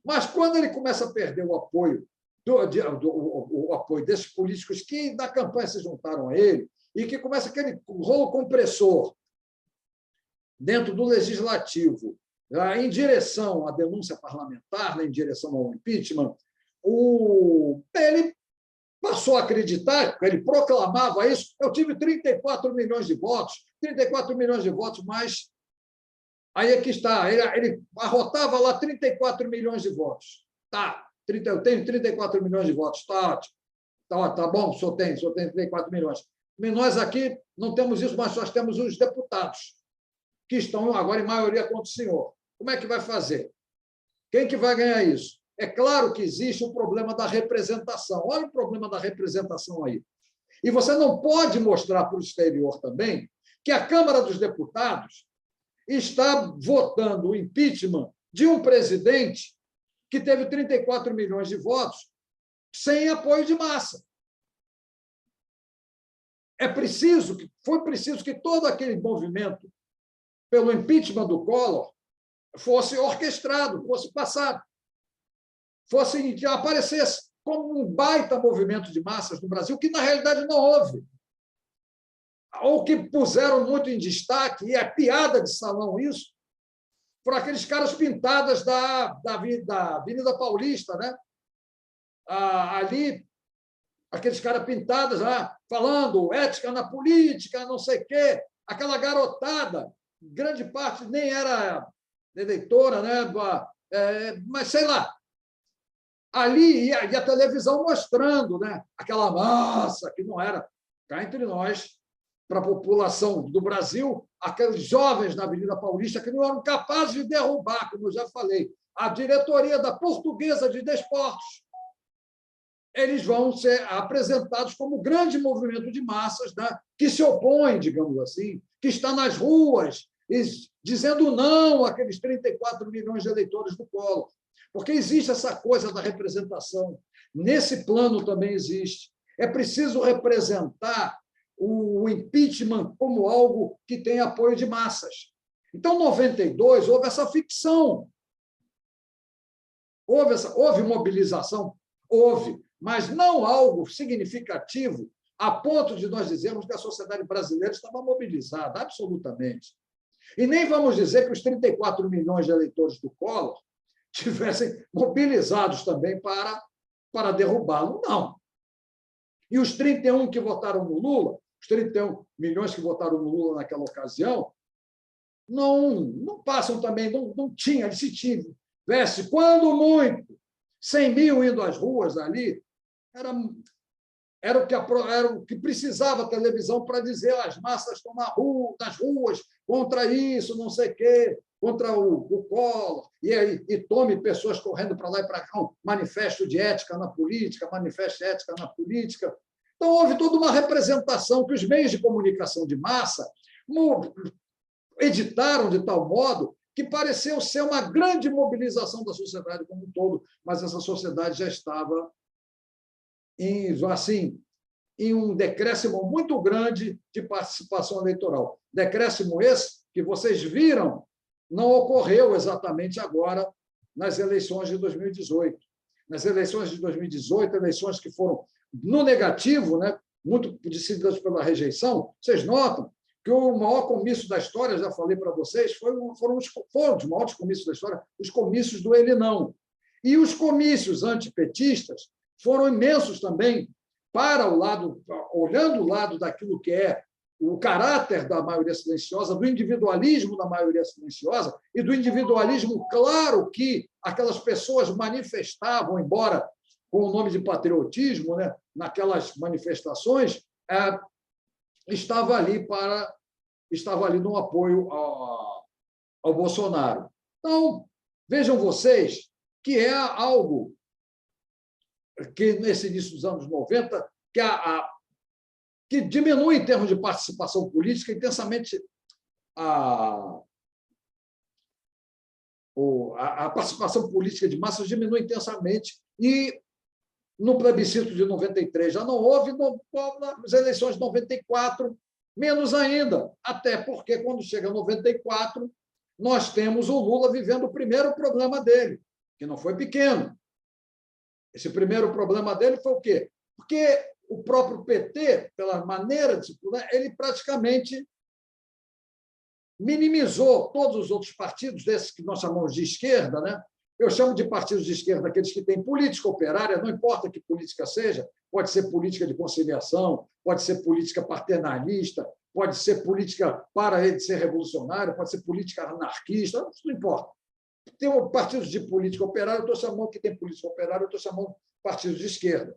Mas quando ele começa a perder o apoio o apoio desses políticos que na campanha se juntaram a ele, e que começa aquele rolo compressor dentro do legislativo, em direção à denúncia parlamentar, em direção ao impeachment, ele passou a acreditar, ele proclamava isso, eu tive 34 milhões de votos, mas aí é que está, ele arrotava lá 34 milhões de votos. Tá, eu tenho 34 milhões de votos, tá ótimo. Tá bom, o senhor tem 34 milhões. Nós aqui não temos isso, mas nós temos os deputados, que estão agora em maioria contra o senhor. Como é que vai fazer? Quem que vai ganhar isso? É claro que existe o problema da representação. Olha o problema da representação aí. E você não pode mostrar para o exterior também que a Câmara dos Deputados está votando o impeachment de um presidente que teve 34 milhões de votos sem apoio de massa. Foi preciso que todo aquele movimento pelo impeachment do Collor fosse orquestrado, fosse passado, aparecesse como um baita movimento de massas no Brasil, que, na realidade, não houve. Ou que puseram muito em destaque, e é piada de salão isso, por aqueles caras pintadas da Avenida Paulista, né? Ali, aqueles caras pintados lá, falando ética na política, não sei o quê, aquela garotada, grande parte nem era eleitora, né? Mas sei lá. Ali e a televisão mostrando, né? Aquela massa que não era, cá entre nós, para a população do Brasil, aqueles jovens na Avenida Paulista que não eram capazes de derrubar, como eu já falei, a diretoria da Portuguesa de Desportos. Eles vão ser apresentados como grande movimento de massas, né, que se opõe, digamos assim, que está nas ruas, dizendo não àqueles 34 milhões de eleitores do Collor. Porque existe essa coisa da representação. Nesse plano também existe. É preciso representar o impeachment como algo que tem apoio de massas. Então, em 92, houve essa ficção. Houve mobilização? Houve, mas não algo significativo a ponto de nós dizermos que a sociedade brasileira estava mobilizada, absolutamente. E nem vamos dizer que os 34 milhões de eleitores do Collor tivessem mobilizados também para derrubá-lo. Não. E os 31 que votaram no Lula, os 31 milhões que votaram no Lula naquela ocasião, não passam também, não tinha, se tivesse, quando muito, 100 mil indo às ruas ali, era o que precisava a televisão para dizer as massas estão nas ruas contra isso, não sei o quê, contra o Collor, e tome pessoas correndo para lá e para cá, um manifesto de ética na política, manifesto de ética na política. Então, houve toda uma representação que os meios de comunicação de massa editaram de tal modo que pareceu ser uma grande mobilização da sociedade como um todo, mas essa sociedade já estava em um decréscimo muito grande de participação eleitoral. Decréscimo esse que vocês viram não ocorreu exatamente agora nas eleições de 2018. Nas eleições de 2018, eleições que foram no negativo, né, muito decididas pela rejeição, vocês notam que o maior comício da história, já falei para vocês, foram os maiores comícios da história, os comícios do ele não. E os comícios antipetistas foram imensos também para o lado, olhando o lado daquilo que é o caráter da maioria silenciosa, do individualismo da maioria silenciosa e do individualismo claro que aquelas pessoas manifestavam, embora com o nome de patriotismo, né, naquelas manifestações, estava ali no apoio ao Bolsonaro. Então, vejam vocês que é algo que, nesse início dos anos 90, que diminui em termos de participação política intensamente a participação política de massas diminui intensamente e no plebiscito de 93 já não houve, nas eleições de 94 menos ainda, até porque quando chega 94 nós temos o Lula vivendo o primeiro problema dele, que não foi pequeno. Esse primeiro problema dele foi o quê? Porque o próprio PT, pela maneira de se puder, ele praticamente minimizou todos os outros partidos, desses que nós chamamos de esquerda, né? Eu chamo de partidos de esquerda aqueles que têm política operária, não importa que política seja, pode ser política de conciliação, pode ser política paternalista, pode ser política para ele ser revolucionária, pode ser política anarquista, não importa. Tem partidos de política operária, eu estou chamando que tem política operária, eu estou chamando partidos de esquerda.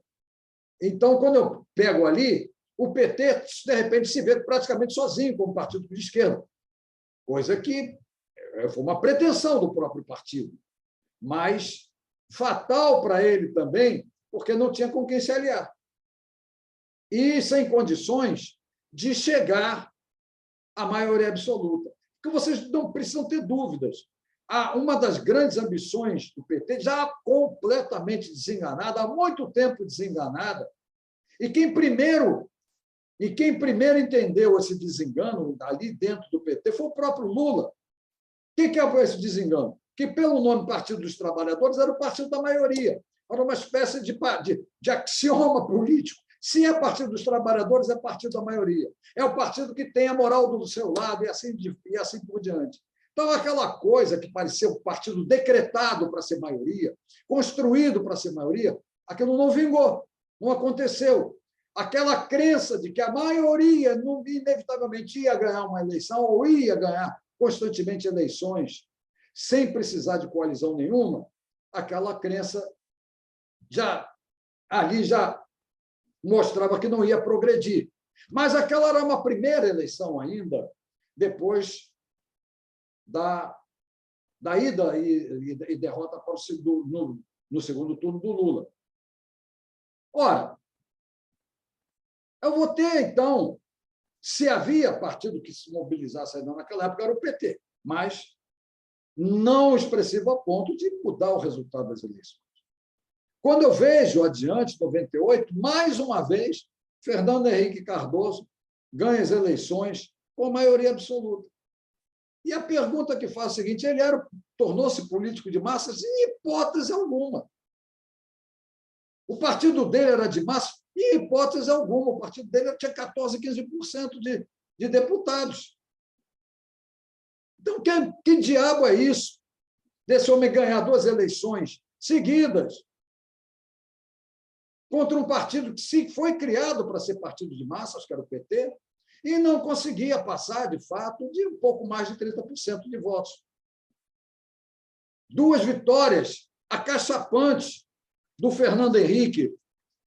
Então, quando eu pego ali, o PT, de repente, se vê praticamente sozinho como partido de esquerda, coisa que foi uma pretensão do próprio partido, mas fatal para ele também, porque não tinha com quem se aliar. E sem condições de chegar à maioria absoluta. Porque vocês não precisam ter dúvidas. Uma das grandes ambições do PT, já completamente desenganada, há muito tempo desenganada, e quem primeiro entendeu esse desengano ali dentro do PT foi o próprio Lula. O que é esse desengano? Que, pelo nome Partido dos Trabalhadores, era o partido da maioria. Era uma espécie de axioma político. Se é Partido dos Trabalhadores, é partido da maioria. É o partido que tem a moral do seu lado e assim por diante. Então, aquela coisa que parecia um partido decretado para ser maioria, construído para ser maioria, aquilo não vingou, não aconteceu. Aquela crença de que a maioria inevitavelmente ia ganhar uma eleição ou ia ganhar constantemente eleições sem precisar de coalizão nenhuma, aquela crença já mostrava que não ia progredir. Mas aquela era uma primeira eleição ainda, depois da ida e derrota no segundo turno do Lula. Ora, eu vou ter, então, se havia partido que se mobilizasse ainda naquela época, era o PT, mas não expressivo a ponto de mudar o resultado das eleições. Quando eu vejo adiante, 98, mais uma vez, Fernando Henrique Cardoso ganha as eleições com maioria absoluta. E a pergunta que faz é a seguinte: ele tornou-se político de massas? Em hipótese alguma. O partido dele era de massa? Em hipótese alguma. O partido dele tinha 14%, 15% de deputados. Então, que diabo é isso? Desse homem ganhar 2 eleições seguidas contra um partido que foi criado para ser partido de massas, que era o PT, e não conseguia passar, de fato, de um pouco mais de 30% de votos. 2 vitórias acachapantes do Fernando Henrique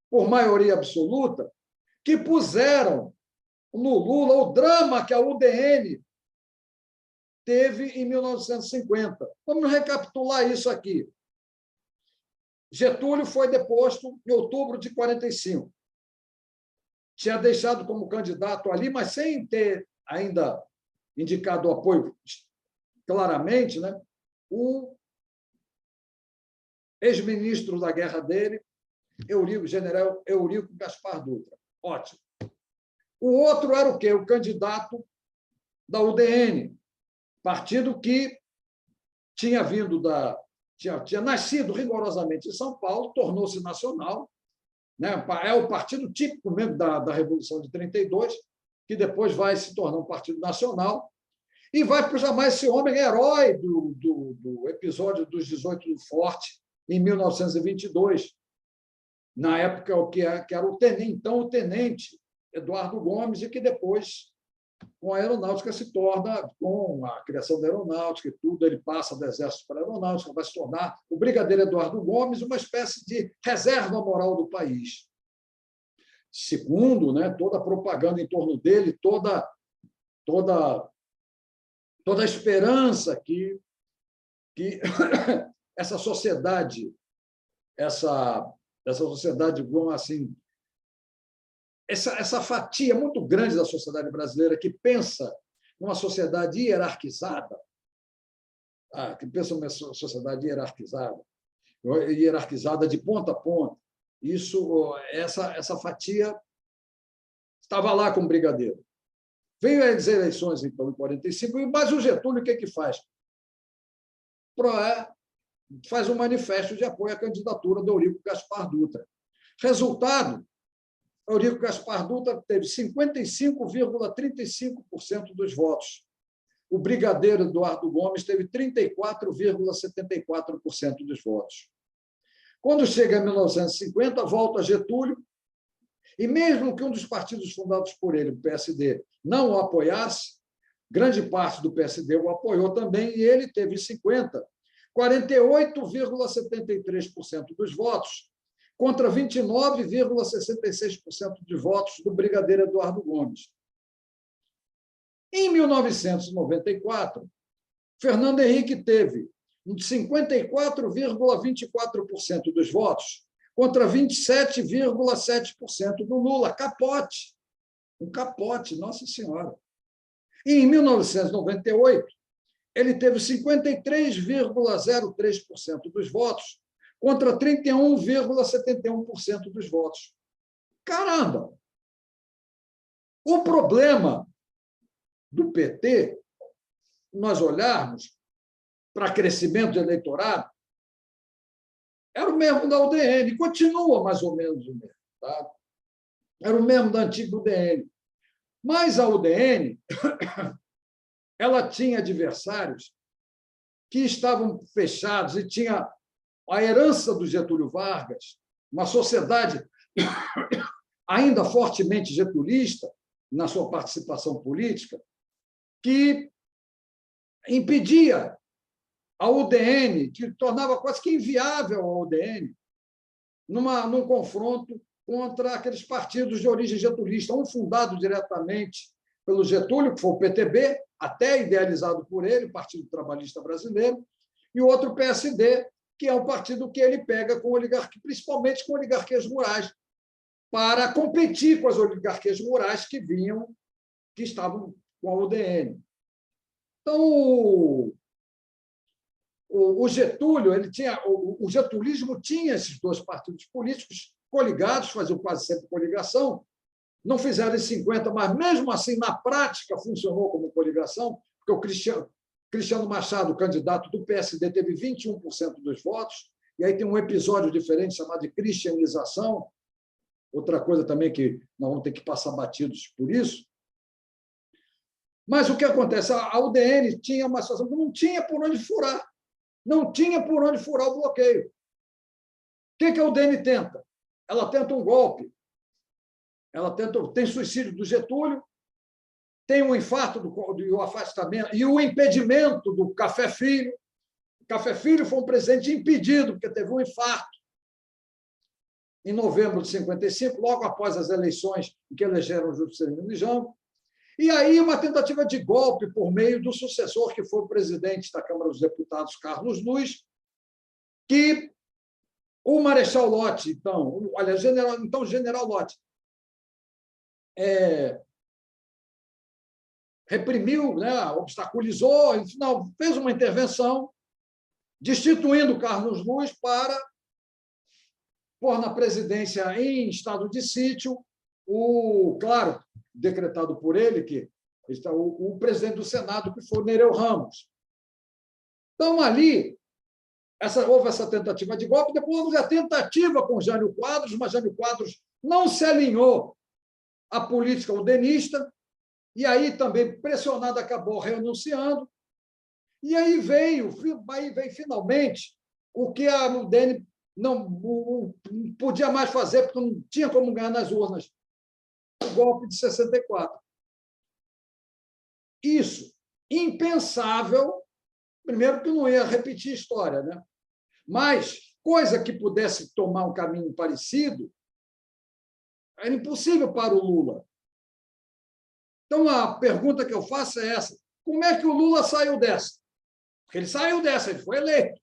por maioria absoluta, que puseram no Lula o drama que a UDN teve em 1950. Vamos recapitular isso aqui. Getúlio foi deposto em outubro de 45. Tinha deixado como candidato ali, mas sem ter ainda indicado o apoio claramente, né? O ex-ministro da guerra dele, general Eurico Gaspar Dutra. Ótimo. O outro era o quê? O candidato da UDN, partido que tinha vindo tinha nascido rigorosamente em São Paulo, tornou-se nacional, né? É o partido típico mesmo da Revolução de 32, que depois vai se tornar um partido nacional, e vai chamar esse homem herói do episódio dos 18 do Forte, em 1922, na época que era o tenente Eduardo Gomes, e que depois, com a aeronáutica, se torna, com a criação da aeronáutica e tudo, ele passa do Exército para a aeronáutica, vai se tornar o brigadeiro Eduardo Gomes, uma espécie de reserva moral do país. Segundo, né, toda a propaganda em torno dele, toda a esperança que essa sociedade, vamos assim, essa fatia muito grande da sociedade brasileira que pensa numa sociedade hierarquizada, hierarquizada de ponta a ponta, essa fatia estava lá com o brigadeiro. Veio as eleições, então, em 45, mas o Getúlio o que faz? Faz um manifesto de apoio à candidatura do Eurico Gaspar Dutra. Resultado, Eurico Gaspar Dutra teve 55,35% dos votos. O brigadeiro Eduardo Gomes teve 34,74% dos votos. Quando chega em 1950, volta Getúlio, e mesmo que um dos partidos fundados por ele, o PSD, não o apoiasse, grande parte do PSD o apoiou também, e ele teve 48,73% dos votos, contra 29,66% de votos do brigadeiro Eduardo Gomes. Em 1994, Fernando Henrique teve 54,24% dos votos, contra 27,7% do Lula. Capote. Um capote, Nossa Senhora. E, em 1998, ele teve 53,03% dos votos, contra 31,71% dos votos. Caramba! O problema do PT, nós olharmos para crescimento de eleitorado, era o mesmo da UDN, continua mais ou menos o mesmo. Tá? Era o mesmo da antiga UDN. Mas a UDN ela tinha adversários que estavam fechados e tinha a herança do Getúlio Vargas, uma sociedade ainda fortemente getulista na sua participação política, que impedia a UDN, que tornava quase que inviável a UDN, num confronto contra aqueles partidos de origem getulista, um fundado diretamente pelo Getúlio, que foi o PTB, até idealizado por ele, o Partido Trabalhista Brasileiro, e o outro PSD, que é um partido que ele pega com oligarquia, principalmente com oligarquias rurais, para competir com as oligarquias rurais que estavam com a UDN. Então, o Getúlio, o getulismo tinha esses dois partidos políticos coligados, faziam quase sempre coligação, não fizeram em 50, mas mesmo assim, na prática, funcionou como coligação, porque o Cristiano Machado, candidato do PSD, teve 21% dos votos, e aí tem um episódio diferente chamado de cristianização, outra coisa também que nós vamos ter que passar batidos por isso. Mas o que acontece? A UDN tinha uma situação que não tinha por onde furar. Não tinha por onde furar o bloqueio. O que a UDN tenta? Ela tenta um golpe. Tem suicídio do Getúlio, tem um infarto do afastamento e o impedimento do Café Filho. O Café Filho foi um presidente impedido, porque teve um infarto em novembro de 55, logo após as eleições em que elegeram o Juscelino Bijão. E aí uma tentativa de golpe por meio do sucessor, que foi o presidente da Câmara dos Deputados, Carlos Luiz, que o Marechal Lott, General Lott, reprimiu, né, obstaculizou, não, fez uma intervenção, destituindo Carlos Luiz para pôr na presidência em estado de sítio claro, decretado por ele, que está o presidente do Senado, que foi o Nereu Ramos. Então, ali, houve essa tentativa de golpe, depois houve a tentativa com Jânio Quadros, mas Jânio Quadros não se alinhou à política udenista, e aí também, pressionado, acabou renunciando, e aí veio finalmente o que a UDN não podia mais fazer, porque não tinha como ganhar nas urnas, o golpe de 64. Isso, impensável, primeiro que não ia repetir a história, né? Mas coisa que pudesse tomar um caminho parecido era impossível para o Lula. Então, a pergunta que eu faço é essa: como é que o Lula saiu dessa? Porque ele saiu dessa, ele foi eleito.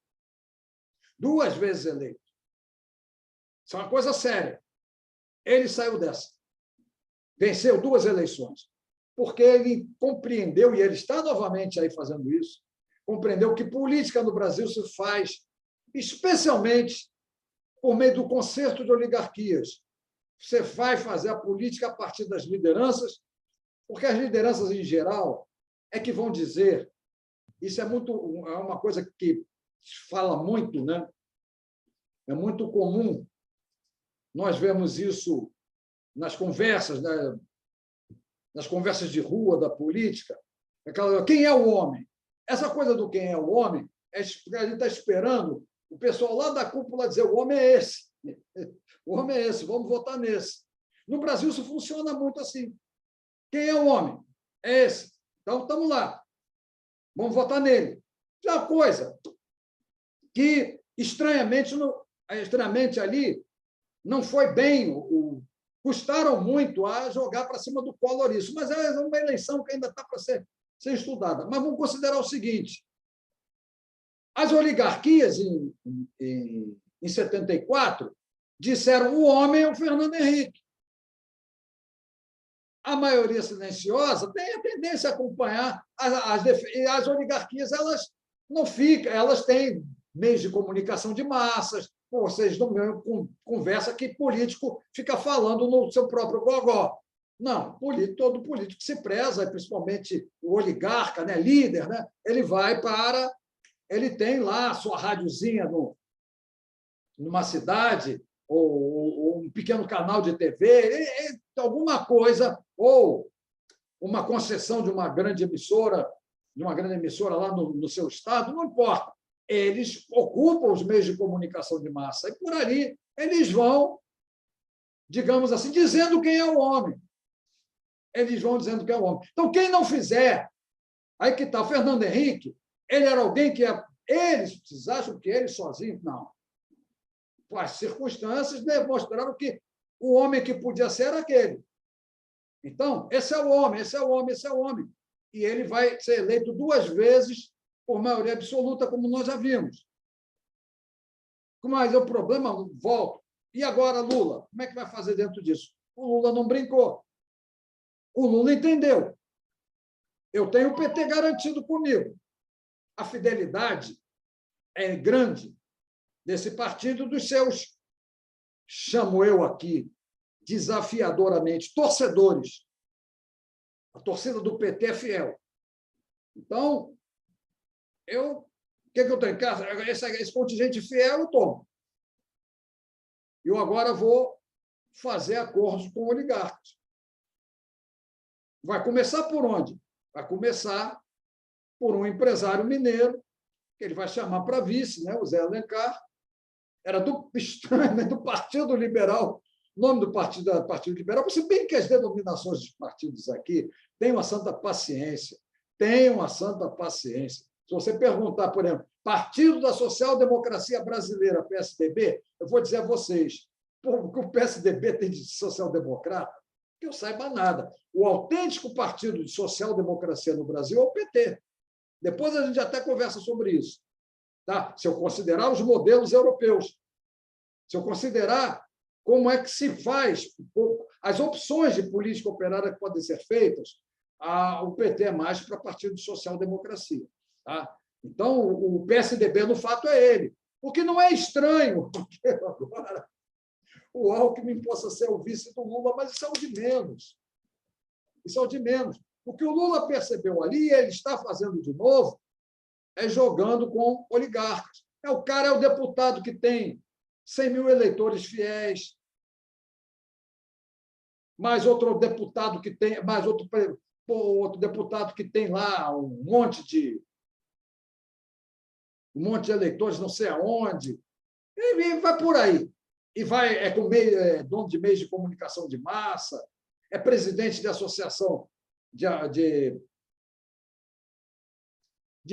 2 vezes eleito. Isso é uma coisa séria. Ele saiu dessa. Venceu 2 eleições. Porque ele compreendeu, e ele está novamente aí fazendo isso, compreendeu que política no Brasil se faz especialmente por meio do concerto de oligarquias. Você vai fazer a política a partir das lideranças, porque as lideranças, em geral, é que vão dizer, isso é uma coisa que se fala muito, né? É muito comum, nós vemos isso nas conversas, né? Nas conversas de rua da política, quem é o homem? Essa coisa do quem é o homem, a gente está esperando o pessoal lá da cúpula dizer: o homem é esse, o homem é esse, vamos votar nesse. No Brasil, isso funciona muito assim. Quem é o homem? É esse. Então, estamos lá, vamos votar nele. É uma coisa que, estranhamente ali, não foi bem. Custaram muito a jogar para cima do Collor isso, mas é uma eleição que ainda está para ser estudada. Mas vamos considerar o seguinte: as oligarquias, em 74, disseram o homem é o Fernando Henrique. A maioria silenciosa tem a tendência a acompanhar as oligarquias, elas não ficam, elas têm meios de comunicação de massas. Vocês não conversa que político fica falando no seu próprio gogó. Não, todo político se preza, principalmente o oligarca, né, líder, né, ele tem lá a sua rádiozinha numa cidade, ou um pequeno canal de TV, alguma coisa, ou uma concessão de uma grande emissora lá no seu estado, não importa. Eles ocupam os meios de comunicação de massa, e por ali eles vão, digamos assim, dizendo quem é o homem. Eles vão dizendo quem é o homem. Então, quem não fizer, aí que está o Fernando Henrique, ele era alguém que vocês acham que ele sozinho? Não. As circunstâncias demonstraram que o homem que podia ser era aquele. Então, esse é o homem, esse é o homem, esse é o homem. E ele vai ser eleito 2 vezes por maioria absoluta, como nós já vimos. Mas o problema, volta. E agora, Lula? Como é que vai fazer dentro disso? O Lula não brincou. O Lula entendeu. Eu tenho o PT garantido comigo. A fidelidade é grande desse partido, dos seus, chamo eu aqui, desafiadoramente, torcedores. A torcida do PT é fiel. Então, o que eu tenho em casa? Esse contingente fiel eu tomo. Eu agora vou fazer acordos com oligarcas. Vai começar por onde? Vai começar por um empresário mineiro, que ele vai chamar para vice, né? O Zé Alencar. Era do Partido Liberal. O nome do partido era Partido Liberal, se bem que as denominações dos partidos aqui têm uma santa paciência. Se você perguntar, por exemplo, Partido da Social Democracia Brasileira, PSDB, eu vou dizer a vocês, o que o PSDB tem de social-democrata, que eu saiba nada. O autêntico partido de social-democracia no Brasil é o PT. Depois a gente até conversa sobre isso. Tá? Se eu considerar os modelos europeus, se eu considerar como é que se faz, as opções de política operária que podem ser feitas, o PT é mais para Partido de Social-Democracia. Tá? Então, o PSDB, no fato, é ele. O que não é estranho, porque agora o Alckmin possa ser o vice do Lula, mas isso é o de menos. Isso é o de menos. O que o Lula percebeu ali, ele está fazendo de novo, é jogando com oligarcas. O cara é o deputado que tem 100 mil eleitores fiéis, mais outro deputado que tem, mais outro deputado que tem lá um monte de eleitores, não sei aonde, e vai por aí. E vai, dono de meios de comunicação de massa, é presidente de associação de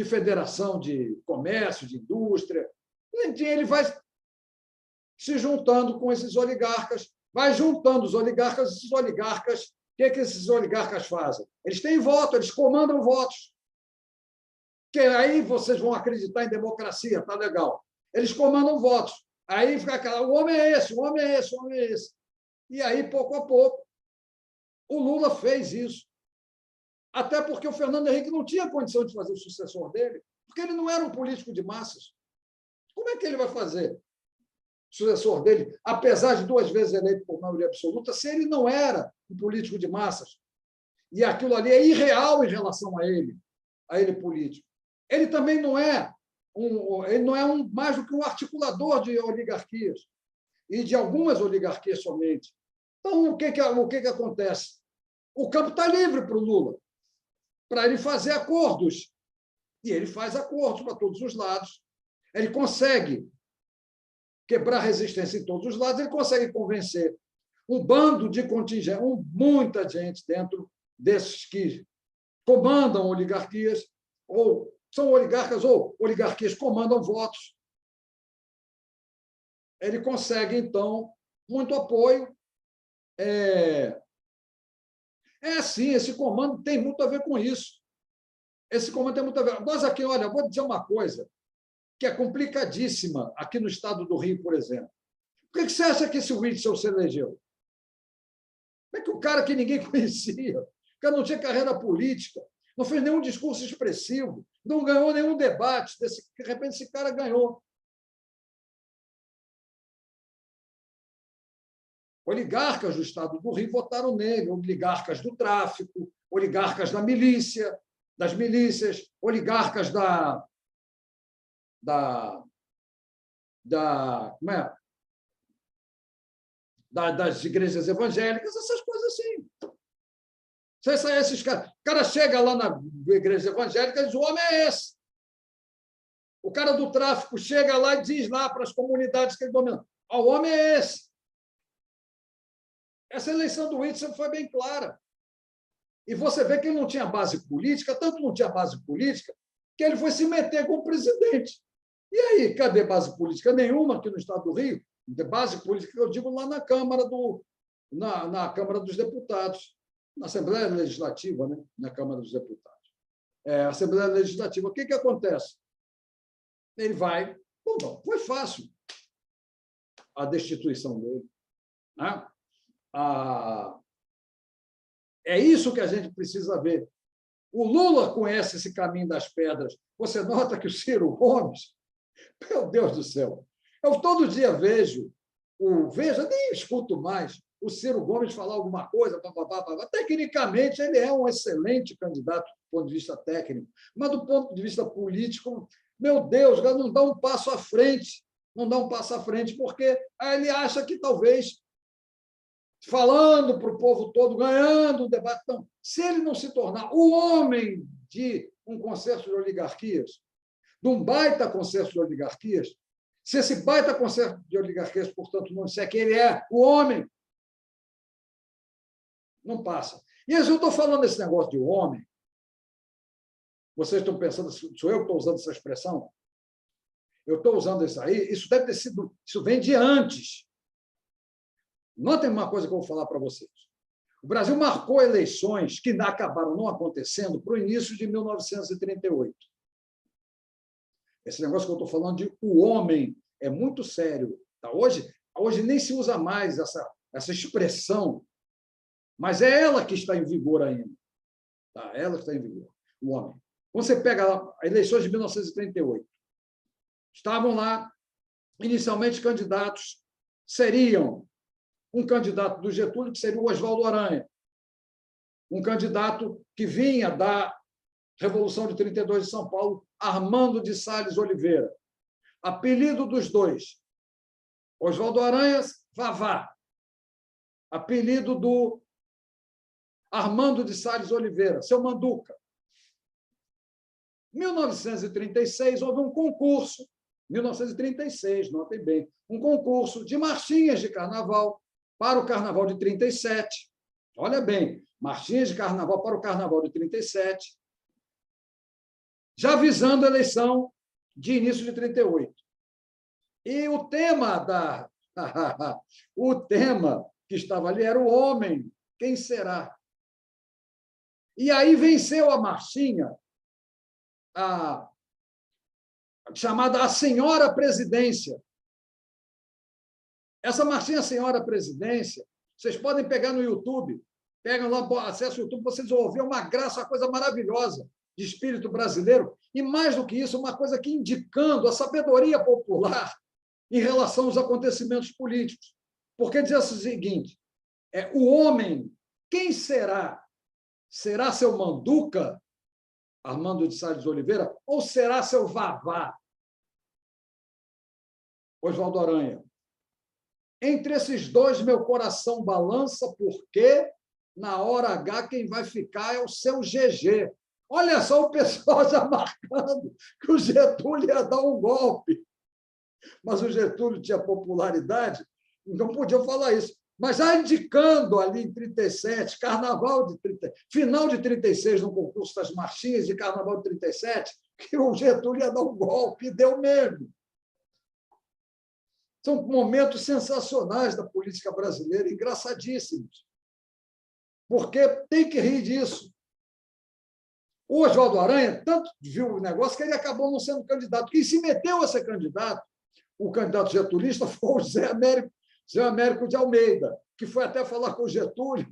federação de comércio, de indústria. Ele vai se juntando com esses oligarcas, vai juntando os oligarcas, esses oligarcas, o que esses oligarcas fazem? Eles têm voto, eles comandam votos. Que aí vocês vão acreditar em democracia, tá legal. Eles comandam votos. Aí fica aquela, o homem é esse, o homem é esse, o homem é esse. E aí, pouco a pouco, o Lula fez isso. Até porque o Fernando Henrique não tinha condição de fazer o sucessor dele, porque ele não era um político de massas. Como é que ele vai fazer o sucessor dele, apesar de 2 vezes eleito por maioria absoluta, se ele não era um político de massas? E aquilo ali é irreal em relação a ele político. Ele também não é mais do que um articulador de oligarquias, e de algumas oligarquias somente. Então, o que acontece? O campo está livre para o Lula, para ele fazer acordos. E ele faz acordos para todos os lados. Ele consegue quebrar resistência em todos os lados, ele consegue convencer um bando de contingente, muita gente dentro desses que comandam oligarquias, ou são oligarcas, ou oligarquias comandam votos. Ele consegue, então, muito apoio. Sim, esse comando tem muito a ver com isso. Esse comando tem muito a ver. Nós aqui, olha, vou dizer uma coisa que é complicadíssima aqui no estado do Rio, por exemplo. Por que você acha que esse Witzel se elegeu? Como é que o cara que ninguém conhecia, o cara não tinha carreira política, não fez nenhum discurso expressivo, não ganhou nenhum debate, de repente esse cara ganhou. Oligarcas do estado do Rio votaram nele, oligarcas do tráfico, oligarcas das milícias, oligarcas das igrejas evangélicas, essas coisas assim. Esses caras, o cara chega lá na igreja evangélica e diz: o homem é esse. O cara do tráfico chega lá e diz lá para as comunidades que ele domina: o homem é esse. Essa eleição do Witzel foi bem clara. E você vê que ele não tinha base política, tanto não tinha base política, que ele foi se meter com o presidente. E aí, cadê base política nenhuma aqui no estado do Rio? Base política, eu digo, lá na Câmara dos Deputados, na Assembleia Legislativa, né? Na Câmara dos Deputados. Assembleia Legislativa. O que acontece? Ele vai... Bom, foi fácil a destituição dele. Né? É isso que a gente precisa ver. O Lula conhece esse caminho das pedras. Você nota que o Ciro Gomes, meu Deus do céu, eu todo dia vejo, nem escuto mais, o Ciro Gomes falar alguma coisa, tecnicamente ele é um excelente candidato do ponto de vista técnico, mas do ponto de vista político, meu Deus, não dá um passo à frente, porque ele acha que talvez falando para o povo todo, ganhando o debate. Então, se ele não se tornar o homem de um consenso de oligarquias, de um baita consenso de oligarquias, se esse baita consenso de oligarquias, portanto, não disser que ele é o homem, não passa. E eu estou falando desse negócio de homem, vocês estão pensando, sou eu que estou usando essa expressão? Eu estou usando isso aí, isso deve ter sido, isso vem de antes. Notem uma coisa que eu vou falar para vocês. O Brasil marcou eleições que acabaram não acontecendo para o início de 1938. Esse negócio que eu estou falando de o homem é muito sério. Tá? Hoje nem se usa mais essa expressão, mas é ela que está em vigor ainda. Tá? Ela que está em vigor, o homem. Quando você pega as eleições de 1938, estavam lá, inicialmente, candidatos seriam um candidato do Getúlio, que seria o Oswaldo Aranha, um candidato que vinha da Revolução de 32 de São Paulo, Armando de Salles Oliveira. Apelido dos dois, Oswaldo Aranha, Vavá. Apelido do Armando de Salles Oliveira, seu Manduca. Em 1936, houve um concurso, 1936, notem bem, um concurso de marchinhas de carnaval para o Carnaval de 37. Olha bem, marchinhas de carnaval para o Carnaval de 37, já visando a eleição de início de 38. E o tema o tema que estava ali era o homem, quem será? E aí venceu a marchinha, chamada A Senhora Presidência. Essa marchinha A Senhora Presidência, vocês podem pegar no YouTube, pegam lá, acessam o YouTube, vocês vão ouvir uma graça, uma coisa maravilhosa de espírito brasileiro, e mais do que isso, uma coisa que indicando a sabedoria popular em relação aos acontecimentos políticos. Porque diz o seguinte, o homem, quem será? Será seu Manduca, Armando de Salles Oliveira, ou será seu Vavá, Oswaldo Aranha? Entre esses dois, meu coração balança, porque na hora H quem vai ficar é o seu GG. Olha só o pessoal já marcando que o Getúlio ia dar um golpe. Mas o Getúlio tinha popularidade, não podia falar isso. Mas já indicando ali em 37, carnaval de 30, final de 36, no concurso das marchinhas de carnaval de 37, que o Getúlio ia dar um golpe, e deu mesmo. São momentos sensacionais da política brasileira, engraçadíssimos. Porque tem que rir disso. O Oswaldo Aranha tanto viu o negócio que ele acabou não sendo candidato. Quem se meteu a ser candidato, o candidato getulista, foi o Zé Américo de Almeida, que foi até falar com o Getúlio,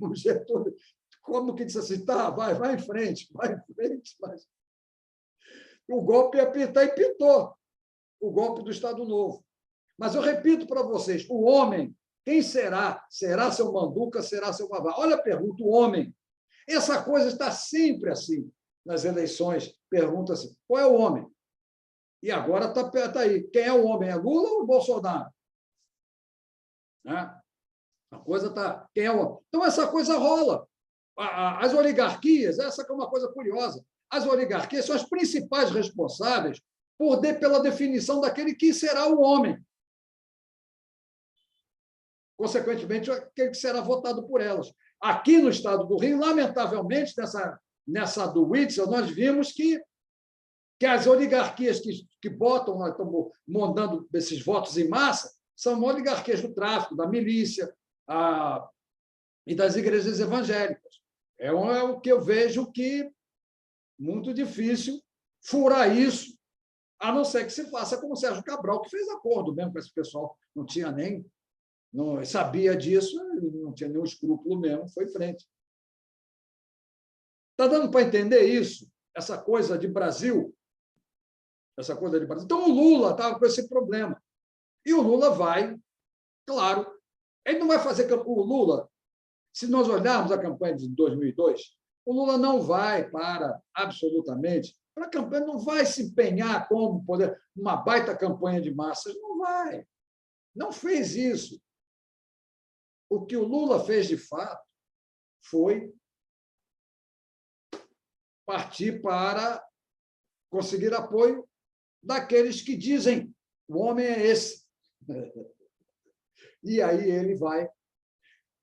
como que disse assim, tá, vai em frente, mas o golpe ia pintar e pintou, o golpe do Estado Novo. Mas eu repito para vocês, o homem, quem será? Será seu Manduca, será seu Vavá? Olha a pergunta, o homem. Essa coisa está sempre assim, nas eleições, pergunta-se, qual é o homem? E agora está aí, quem é o homem? É Lula ou Bolsonaro? Né? A coisa está... Quem é o... Então, essa coisa rola. As oligarquias, essa que é uma coisa curiosa, as oligarquias são as principais responsáveis pela definição daquele que será o homem. Consequentemente, aquele que será votado por elas. Aqui no estado do Rio, lamentavelmente, nessa do Witzel, nós vimos que as oligarquias que botam, nós estamos mandando esses votos em massa, são oligarquias do tráfico, da milícia e das igrejas evangélicas. É o que eu vejo que muito difícil furar isso, a não ser que se faça como o Sérgio Cabral, que fez acordo mesmo com esse pessoal, não sabia disso, não tinha nenhum escrúpulo mesmo, foi em frente. Está dando para entender isso? Essa coisa de Brasil? Essa coisa de Brasil. Então, o Lula estava com esse problema. E o Lula vai, claro, ele não vai fazer campanha. O Lula, se nós olharmos a campanha de 2002, o Lula não vai absolutamente, para a campanha, não vai se empenhar como poder, uma baita campanha de massas, não vai. Não fez isso. O que o Lula fez, de fato, foi partir para conseguir apoio daqueles que dizem o homem é esse. E aí ele vai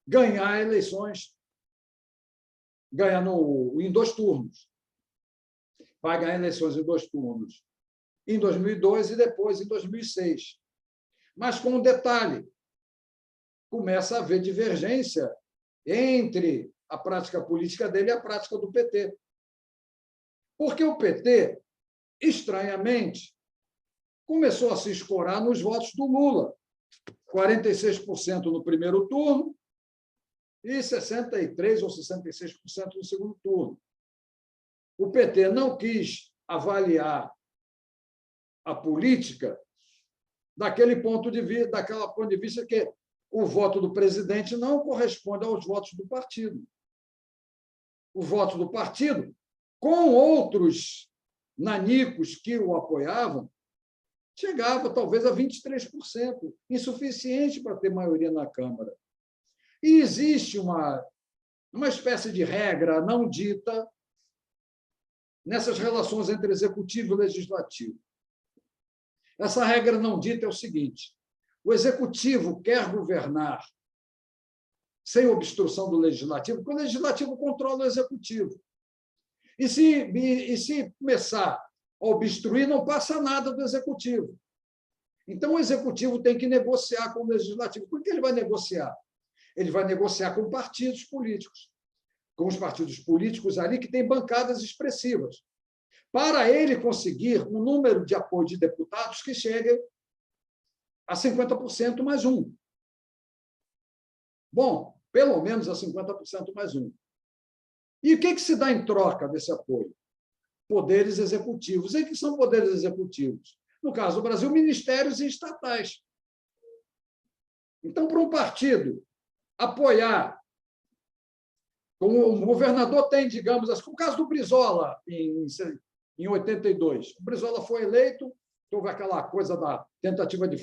ganhar eleições, ganhar em 2 turnos. Vai ganhar eleições em 2 turnos, em 2002 e depois em 2006. Mas com um detalhe, começa a haver divergência entre a prática política dele e a prática do PT. Porque o PT, estranhamente, começou a se escorar nos votos do Lula. 46% no primeiro turno e 63% ou 66% no segundo turno. O PT não quis avaliar a política daquele ponto de vista que o voto do presidente não corresponde aos votos do partido. O voto do partido, com outros nanicos que o apoiavam, chegava talvez a 23%, insuficiente para ter maioria na Câmara. E existe uma espécie de regra não dita nessas relações entre executivo e legislativo. Essa regra não dita é o seguinte: o executivo quer governar sem obstrução do legislativo, porque o legislativo controla o executivo. E se começar a obstruir, não passa nada do executivo. Então, o executivo tem que negociar com o legislativo. Por que ele vai negociar? Ele vai negociar com partidos políticos, com os partidos políticos ali que têm bancadas expressivas, para ele conseguir um número de apoio de deputados que chegue a 50% mais um. Bom, pelo menos a 50% mais um. E o que se dá em troca desse apoio? Poderes executivos. E o que são poderes executivos? No caso do Brasil, ministérios e estatais. Então, para um partido apoiar, como o governador tem, digamos, o caso do Brizola, em 82. O Brizola foi eleito, houve aquela coisa da tentativa de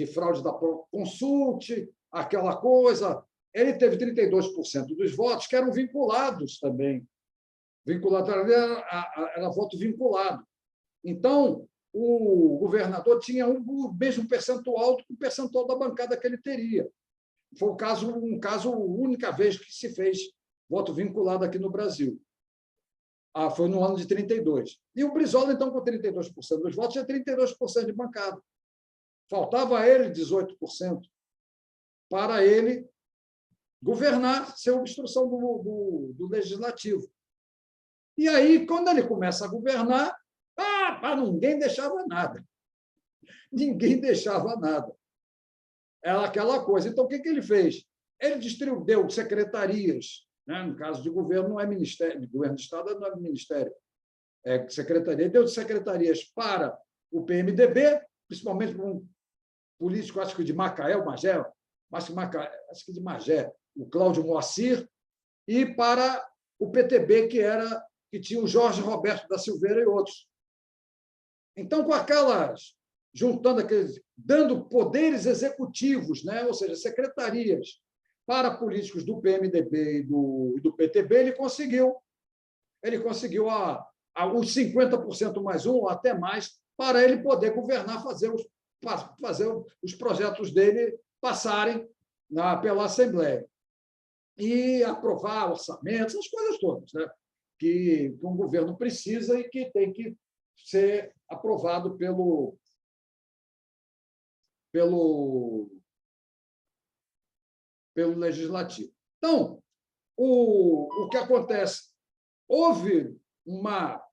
fraude da Proconsult, aquela coisa. Ele teve 32% dos votos que eram vinculados também. Vinculado era voto vinculado. Então, o governador tinha o mesmo percentual do que o percentual da bancada que ele teria. Foi um caso, a única vez que se fez voto vinculado aqui no Brasil. Foi no ano de 32. E o Brizola, então, com 32% dos votos, tinha 32% de bancada. Faltava a ele 18% para ele governar sem obstrução do legislativo. E aí, quando ele começa a governar, ninguém deixava nada. Ninguém deixava nada. Era aquela coisa. Então, o que ele fez? Ele deu secretarias, né? No caso de governo, não é ministério, de governo de Estado não é ministério, é secretaria. Deu secretarias para o PMDB, principalmente para um político, acho que de Macaé, acho que de Magé, o Cláudio Moacir, e para o PTB, que tinha o Jorge Roberto da Silveira e outros. Então, com juntando aqueles, dando poderes executivos, né? Ou seja, secretarias para políticos do PMDB e do PTB, ele conseguiu os 50% mais um, ou até mais, para ele poder governar, fazer os projetos dele passarem pela Assembleia. E aprovar orçamentos, essas coisas todas, né? Que um governo precisa e que tem que ser aprovado pelo legislativo. Então, o que acontece? Houve uma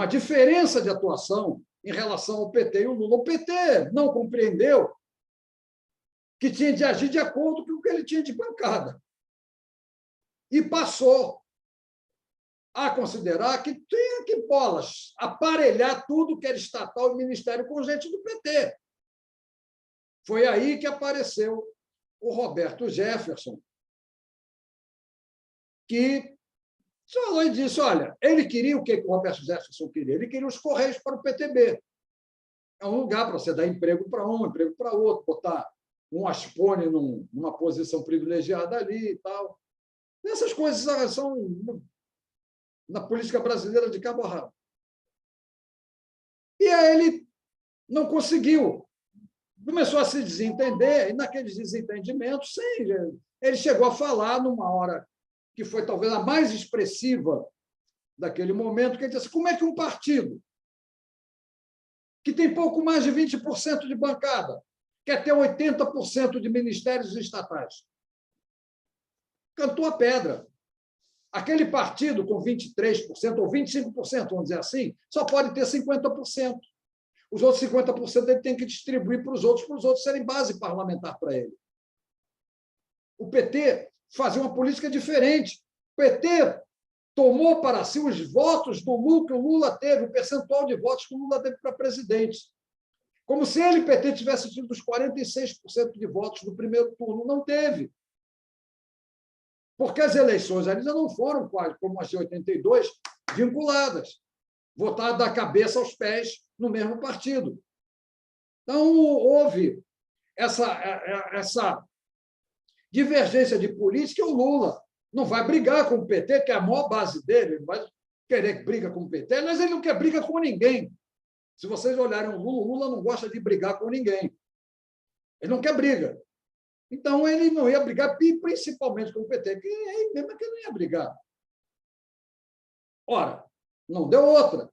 diferença de atuação em relação ao PT e o Lula. O PT não compreendeu que tinha de agir de acordo com o que ele tinha de bancada. E passou a considerar que tinha que aparelhar tudo que era estatal e ministério com gente do PT. Foi aí que apareceu o Roberto Jefferson, que falou e disse, olha, ele queria o que o Roberto Jefferson queria? Ele queria os Correios para o PTB. É um lugar para você dar emprego para um, emprego para outro, botar um Aspone numa posição privilegiada ali e tal. Essas coisas são na política brasileira de cabo a rabo. E aí ele não conseguiu. Começou a se desentender, e naqueles desentendimentos, ele chegou a falar numa hora que foi talvez a mais expressiva daquele momento, que ele disse, como é que um partido que tem pouco mais de 20% de bancada quer ter 80% de ministérios estatais? Cantou a pedra. Aquele partido com 23% ou 25%, vamos dizer assim, só pode ter 50%. Os outros 50% ele tem que distribuir para os outros serem base parlamentar para ele. O PT fazia uma política diferente. O PT tomou para si os votos do Lula, que o Lula teve, o percentual de votos que o Lula teve para presidente. Como se ele, PT, tivesse tido os 46% de votos no primeiro turno. Não teve. Porque as eleições ali já não foram, quase como as de 82, vinculadas, votadas da cabeça aos pés no mesmo partido. Então, houve essa divergência de política. E o Lula não vai brigar com o PT, que é a maior base dele, ele vai querer briga com o PT, mas ele não quer briga com ninguém. Se vocês olharem o Lula não gosta de brigar com ninguém. Ele não quer briga. Então, ele não ia brigar, principalmente com o PT, que ele mesmo que não ia brigar. Ora, não deu outra.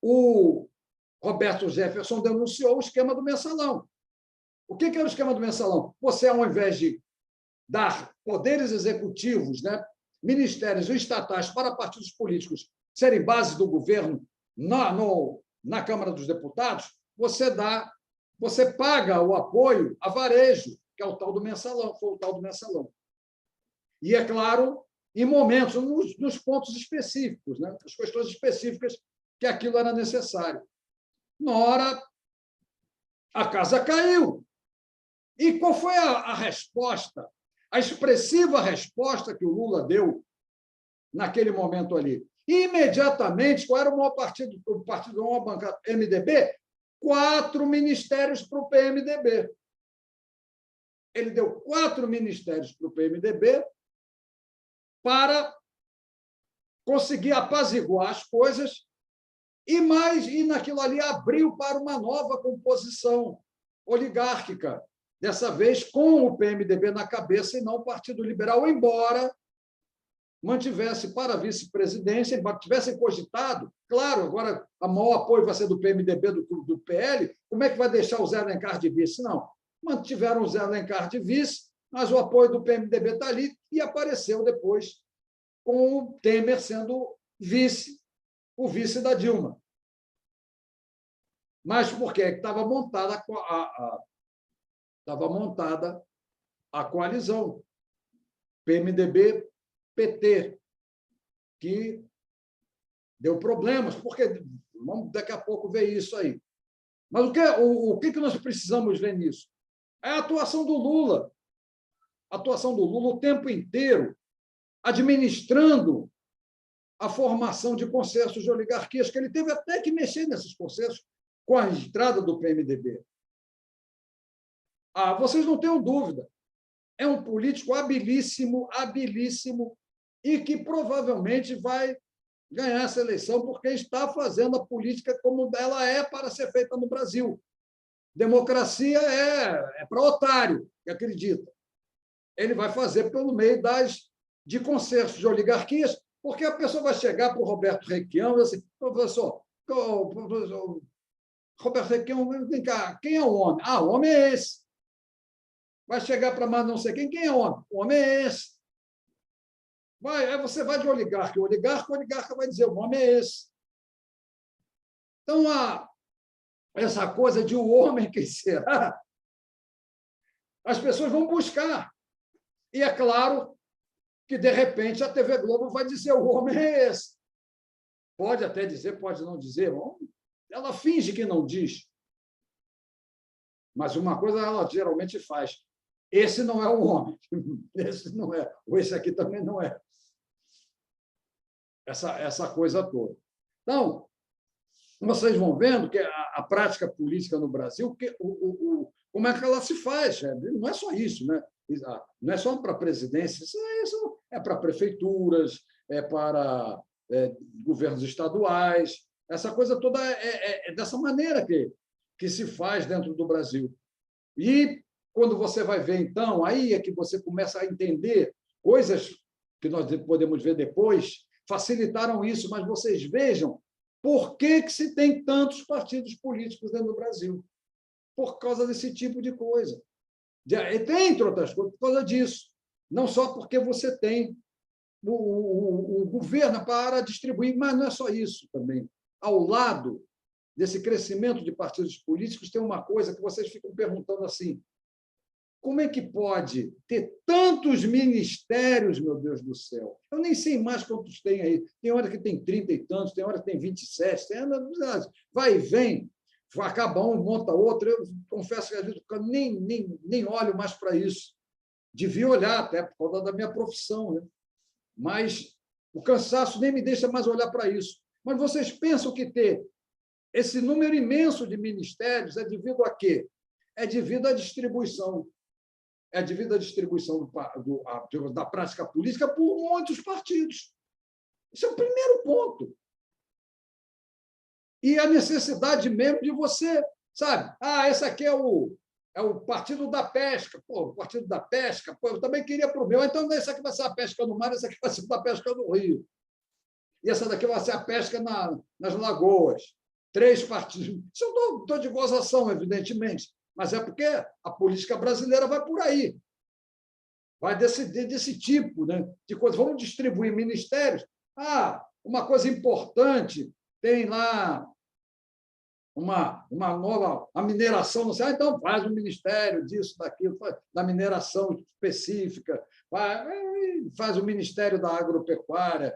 O Roberto Jefferson denunciou o esquema do mensalão. O que era o esquema do mensalão? Você, ao invés de dar poderes executivos, né, ministérios e estatais para partidos políticos serem base do governo na Câmara dos Deputados, você paga o apoio a varejo, que é o tal do mensalão, foi o tal do mensalão. E, é claro, em momentos, nos pontos específicos, né, as questões específicas que aquilo era necessário. Na hora, a casa caiu. E qual foi a resposta? A expressiva resposta que o Lula deu naquele momento ali. Imediatamente, qual era o maior partido? O partido maior bancada, MDB? 4 ministérios para o PMDB. Ele deu 4 ministérios para o PMDB para conseguir apaziguar as coisas e naquilo ali abriu para uma nova composição oligárquica, dessa vez com o PMDB na cabeça e não o Partido Liberal, embora mantivesse para a vice-presidência, tivessem cogitado, claro, agora o maior apoio vai ser do PMDB, do PL, como é que vai deixar o Zé Alencar de vice? Não, mantiveram o Zé Alencar de vice, mas o apoio do PMDB está ali e apareceu depois com o Temer sendo vice, o vice da Dilma. Mas por quê? Estava montada a coalizão PMDB-PT, que deu problemas, porque vamos daqui a pouco ver isso aí. Mas o que nós precisamos ver nisso? É a atuação do Lula. A atuação do Lula o tempo inteiro, administrando a formação de consensos de oligarquias, que ele teve até que mexer nesses consensos com a entrada do PMDB. Vocês não tenham dúvida, é um político habilíssimo, e que provavelmente vai ganhar essa eleição porque está fazendo a política como ela é para ser feita no Brasil. Democracia é para otário, que acredita. Ele vai fazer pelo meio de consensos de oligarquias, porque a pessoa vai chegar para o Roberto Requião e dizer assim, professor, Roberto Requião, vem cá, quem é o homem? O homem é esse. Vai chegar para mais não sei quem é o homem? O homem é esse. Aí você vai de oligarca, o oligarca vai dizer, o homem é esse. Então, essa coisa de o homem quem será, as pessoas vão buscar. E é claro que, de repente, a TV Globo vai dizer, o homem é esse. Pode até dizer, pode não dizer. Ela finge que não diz. Mas uma coisa ela geralmente faz. Esse não é o homem. Esse não é. Ou esse aqui também não é. Essa coisa toda. Então, vocês vão vendo que a prática política no Brasil, como é que ela se faz? Não é só isso, né? Não é só para a presidência, isso é para prefeituras, é para governos estaduais. Essa coisa toda é dessa maneira que se faz dentro do Brasil. E, quando você vai ver, então, aí é que você começa a entender coisas que nós podemos ver depois, facilitaram isso, mas vocês vejam por que se tem tantos partidos políticos dentro do Brasil. Por causa desse tipo de coisa. Entre outras coisas, por causa disso. Não só porque você tem o governo para distribuir, mas não é só isso também. Ao lado desse crescimento de partidos políticos, tem uma coisa que vocês ficam perguntando assim, como é que pode ter tantos ministérios, meu Deus do céu? Eu nem sei mais quantos tem aí. Tem hora que tem 30 e tantos, tem hora que tem 27, vai e vem. acaba um, monta outro. Eu confesso que às vezes eu nem olho mais para isso. Devia olhar, até por causa da minha profissão, né? Mas o cansaço nem me deixa mais olhar para isso. Mas vocês pensam que ter esse número imenso de ministérios é devido a quê? É devido à distribuição. É devido à distribuição da prática política por muitos partidos. Esse é o primeiro ponto. E a necessidade mesmo de você, sabe? Esse aqui é o Partido da Pesca. Pô, o Partido da Pesca, pô, eu também queria para o meu. Então, esse aqui vai ser a pesca no mar, esse aqui vai ser a pesca no rio. E essa daqui vai ser a pesca nas lagoas. 3 partidos. Isso eu estou de gozação, evidentemente, mas é porque a política brasileira vai por aí. Vai desse tipo, né, de coisa. Vamos distribuir ministérios. Uma coisa importante, tem lá uma nova a mineração, não sei, então faz um ministério disso, daquilo, da mineração específica, faz o ministério da agropecuária,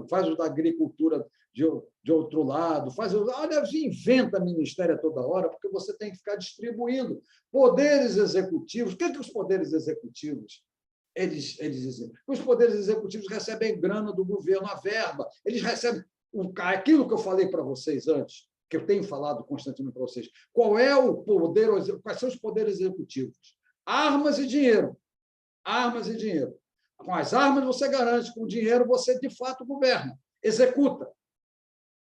faz o da agricultura de outro lado, olha, inventa ministério a toda hora, porque você tem que ficar distribuindo poderes executivos. O que os poderes executivos eles dizem? Os poderes executivos recebem grana do governo, a verba, eles recebem aquilo que eu falei para vocês antes, que eu tenho falado constantemente para vocês. Quais são os poderes executivos? Armas e dinheiro. Armas e dinheiro. Com as armas você garante, com o dinheiro você, de fato, governa, executa.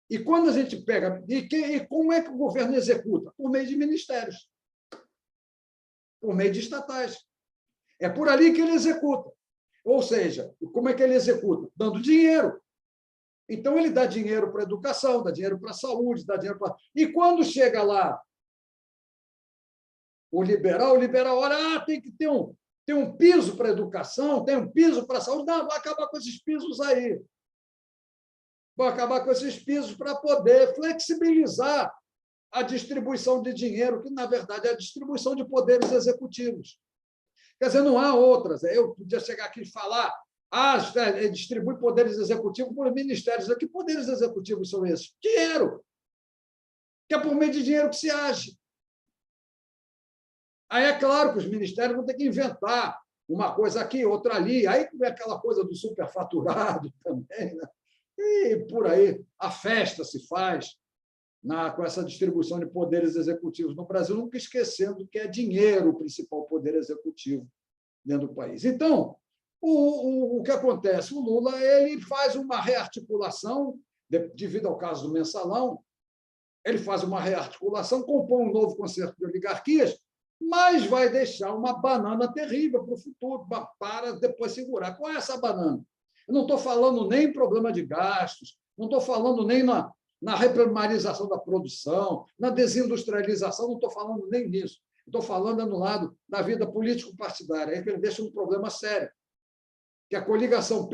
E quando a gente pega... E como é que o governo executa? Por meio de ministérios. Por meio de estatais. É por ali que ele executa. Ou seja, como é que ele executa? Dando dinheiro. Então, ele dá dinheiro para a educação, dá dinheiro para a saúde, dá dinheiro para... E quando chega lá o liberal olha, tem que ter um piso para a educação, tem um piso para a saúde. Não, vai acabar com esses pisos aí. Vai acabar com esses pisos para poder flexibilizar a distribuição de dinheiro, que, na verdade, é a distribuição de poderes executivos. Quer dizer, não há outras. Eu podia chegar aqui e falar, distribui poderes executivos por ministérios. Que poderes executivos são esses? Dinheiro. Que é por meio de dinheiro que se age. Aí é claro que os ministérios vão ter que inventar uma coisa aqui, outra ali. Aí é aquela coisa do superfaturado também, né? E por aí a festa se faz com essa distribuição de poderes executivos no Brasil, nunca esquecendo que é dinheiro o principal poder executivo dentro do país. Então, o que acontece? O Lula ele faz uma rearticulação, devido ao caso do Mensalão, ele faz uma rearticulação, compõe um novo concerto de oligarquias, mas vai deixar uma banana terrível para o futuro, para depois segurar. Qual é essa banana? Eu não estou falando nem em problema de gastos, não estou falando nem na reprimarização da produção, na desindustrialização, não estou falando nem nisso. Estou falando no lado da vida político-partidária, aí que ele deixa um problema sério, que a coligação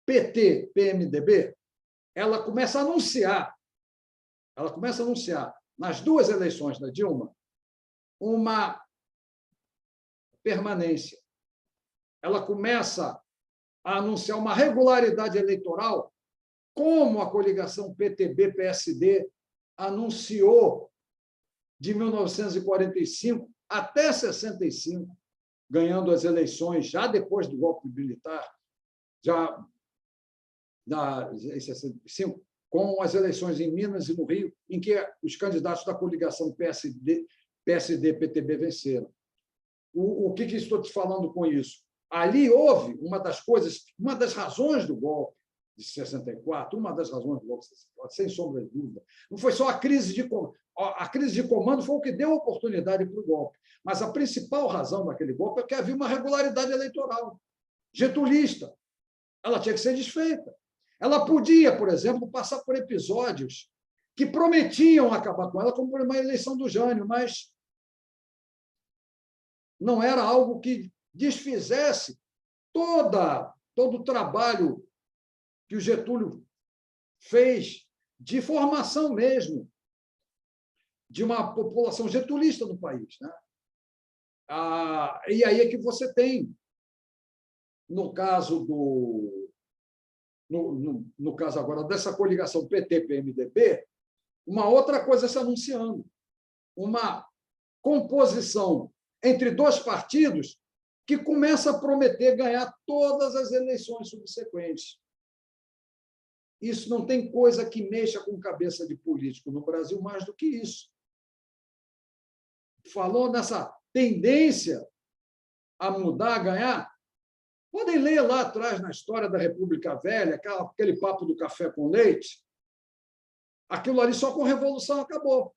PT-PMDB, ela começa a anunciar nas 2 eleições da Dilma uma permanência. Ela começa a anunciar uma regularidade eleitoral, como a coligação PTB-PSD anunciou de 1945 até 65, ganhando as eleições já depois do golpe militar, já em 65, com as eleições em Minas e no Rio, em que os candidatos da coligação PSD-PTB venceram. O que estou te falando com isso? Ali houve uma das razões do golpe de 64, uma das razões do golpe de 64, sem sombra de dúvida, não foi só a crise de comando. A crise de comando foi o que deu oportunidade para o golpe, mas a principal razão daquele golpe é que havia uma regularidade eleitoral getulista. Ela tinha que ser desfeita. Ela podia, por exemplo, passar por episódios que prometiam acabar com ela, como por uma eleição do Jânio, mas não era algo que desfizesse todo o trabalho que o Getúlio fez de formação mesmo de uma população getulista no país, né? E aí é que você tem, no caso agora dessa coligação PT-PMDB, uma outra coisa se anunciando, uma composição entre dois partidos que começa a prometer ganhar todas as eleições subsequentes. Isso não tem coisa que mexa com cabeça de político no Brasil mais do que isso. Falou nessa tendência a mudar, a ganhar. Podem ler lá atrás, na história da República Velha, aquele papo do café com leite. Aquilo ali só com revolução acabou.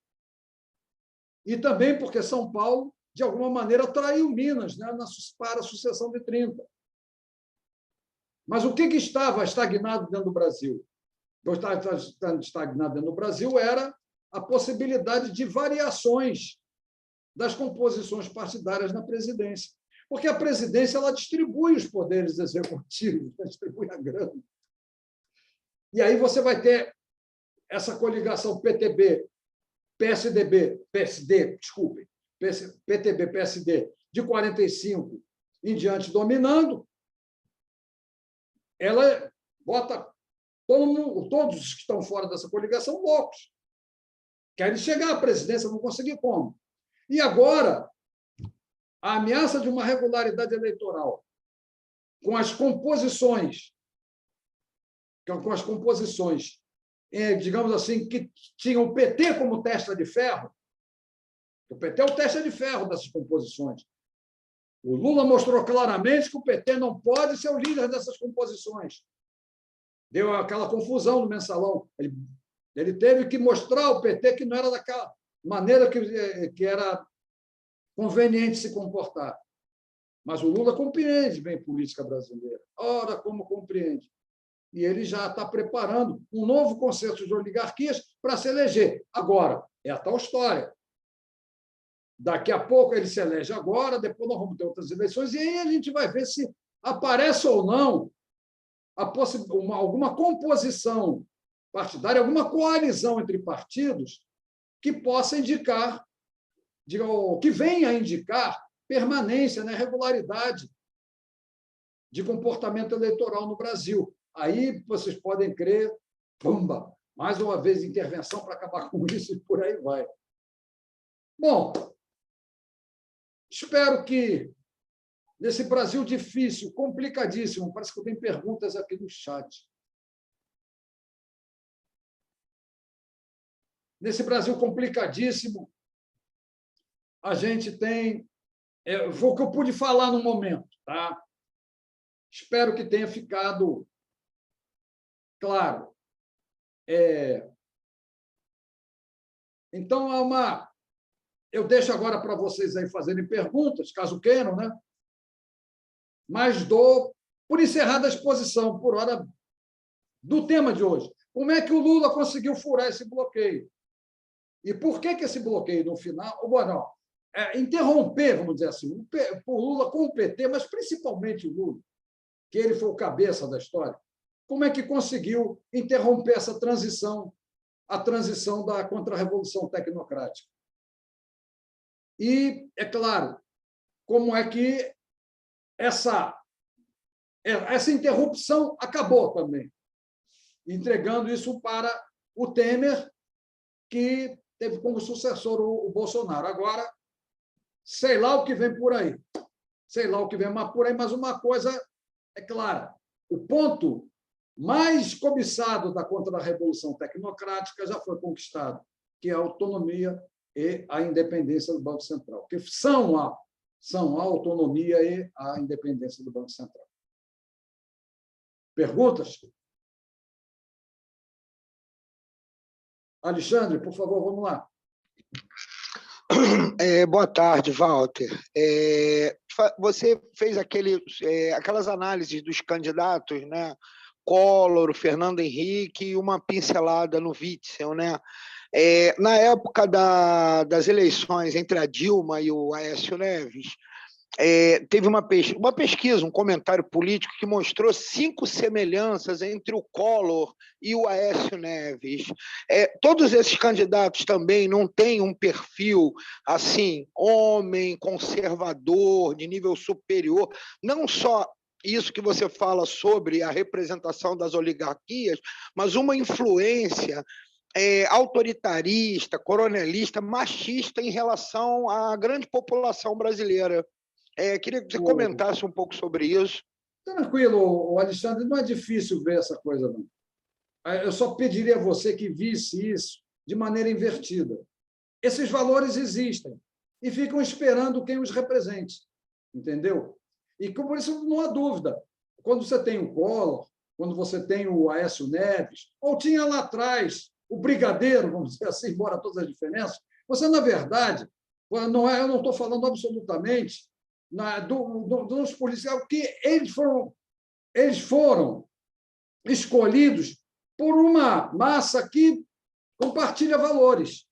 E também porque São Paulo, de alguma maneira, traiu Minas, né, para a sucessão de 30. Mas o que estava estagnado dentro do Brasil? O que estava estagnado dentro do Brasil era a possibilidade de variações das composições partidárias na presidência. Porque a presidência ela distribui os poderes executivos, distribui a grana. E aí você vai ter essa coligação PTB, PSDB, PSD, desculpem, PTB, PSD, de 45 em diante dominando, ela bota todos os que estão fora dessa coligação loucos. Querem chegar à presidência, não conseguir como. E agora, a ameaça de uma regularidade eleitoral com as composições, digamos assim, que tinham o PT como testa de ferro. O PT é o testa de ferro dessas composições. O Lula mostrou claramente que o PT não pode ser o líder dessas composições. Deu aquela confusão no mensalão. Ele teve que mostrar ao PT que não era daquela maneira que era conveniente se comportar. Mas o Lula compreende bem a política brasileira. Ora, como compreende. E ele já está preparando um novo conceito de oligarquias para se eleger. Agora, é a tal história. Daqui a pouco ele se elege agora, depois nós vamos ter outras eleições, e aí a gente vai ver se aparece ou não alguma composição partidária, alguma coalizão entre partidos que possa indicar, que venha a indicar permanência, né, regularidade de comportamento eleitoral no Brasil. Aí vocês podem crer, pumba, mais uma vez intervenção para acabar com isso e por aí vai. Bom, espero que nesse Brasil difícil, complicadíssimo, parece que eu tenho perguntas aqui no chat. Nesse Brasil complicadíssimo, a gente tem... Foi o que eu pude falar no momento, tá? Espero que tenha ficado claro. Então, eu deixo agora para vocês aí fazerem perguntas, caso queiram, né? Mas dou por encerrada a exposição, por hora, do tema de hoje. Como é que o Lula conseguiu furar esse bloqueio? E por que esse bloqueio, no final... Bom, interromper, vamos dizer assim, o Lula com o PT, mas principalmente o Lula, que ele foi o cabeça da história, como é que conseguiu interromper essa transição, a transição da contra-revolução tecnocrática? E, é claro, como é que essa interrupção acabou também, entregando isso para o Temer, que teve como sucessor o Bolsonaro. Agora, sei lá o que vem por aí. Sei lá o que vem por aí, mas uma coisa é clara. O ponto mais cobiçado da contra-revolução tecnocrática já foi conquistado, que é a autonomia e a independência do Banco Central, que são a autonomia e a independência do Banco Central. Perguntas? Alexandre, por favor, vamos lá. Boa tarde, Walter. Você fez aquelas análises dos candidatos, né? Collor, Fernando Henrique e uma pincelada no Witzel, né? Na época das eleições entre a Dilma e o Aécio Neves, teve uma pesquisa, um comentário político que mostrou 5 semelhanças entre o Collor e o Aécio Neves. Todos esses candidatos também não têm um perfil assim, homem, conservador, de nível superior, não só isso que você fala sobre a representação das oligarquias, mas uma influência autoritarista, coronelista, machista em relação à grande população brasileira. Queria que você comentasse um pouco sobre isso. Tranquilo, Alexandre, não é difícil ver essa coisa, não. Eu só pediria a você que visse isso de maneira invertida. Esses valores existem e ficam esperando quem os represente, entendeu? E por isso não há dúvida. Quando você tem o Collor, quando você tem o Aécio Neves, ou tinha lá atrás o Brigadeiro, vamos dizer assim, embora todas as diferenças, você, na verdade, eu não estou falando absolutamente dos policiais, porque eles foram escolhidos por uma massa que compartilha valores,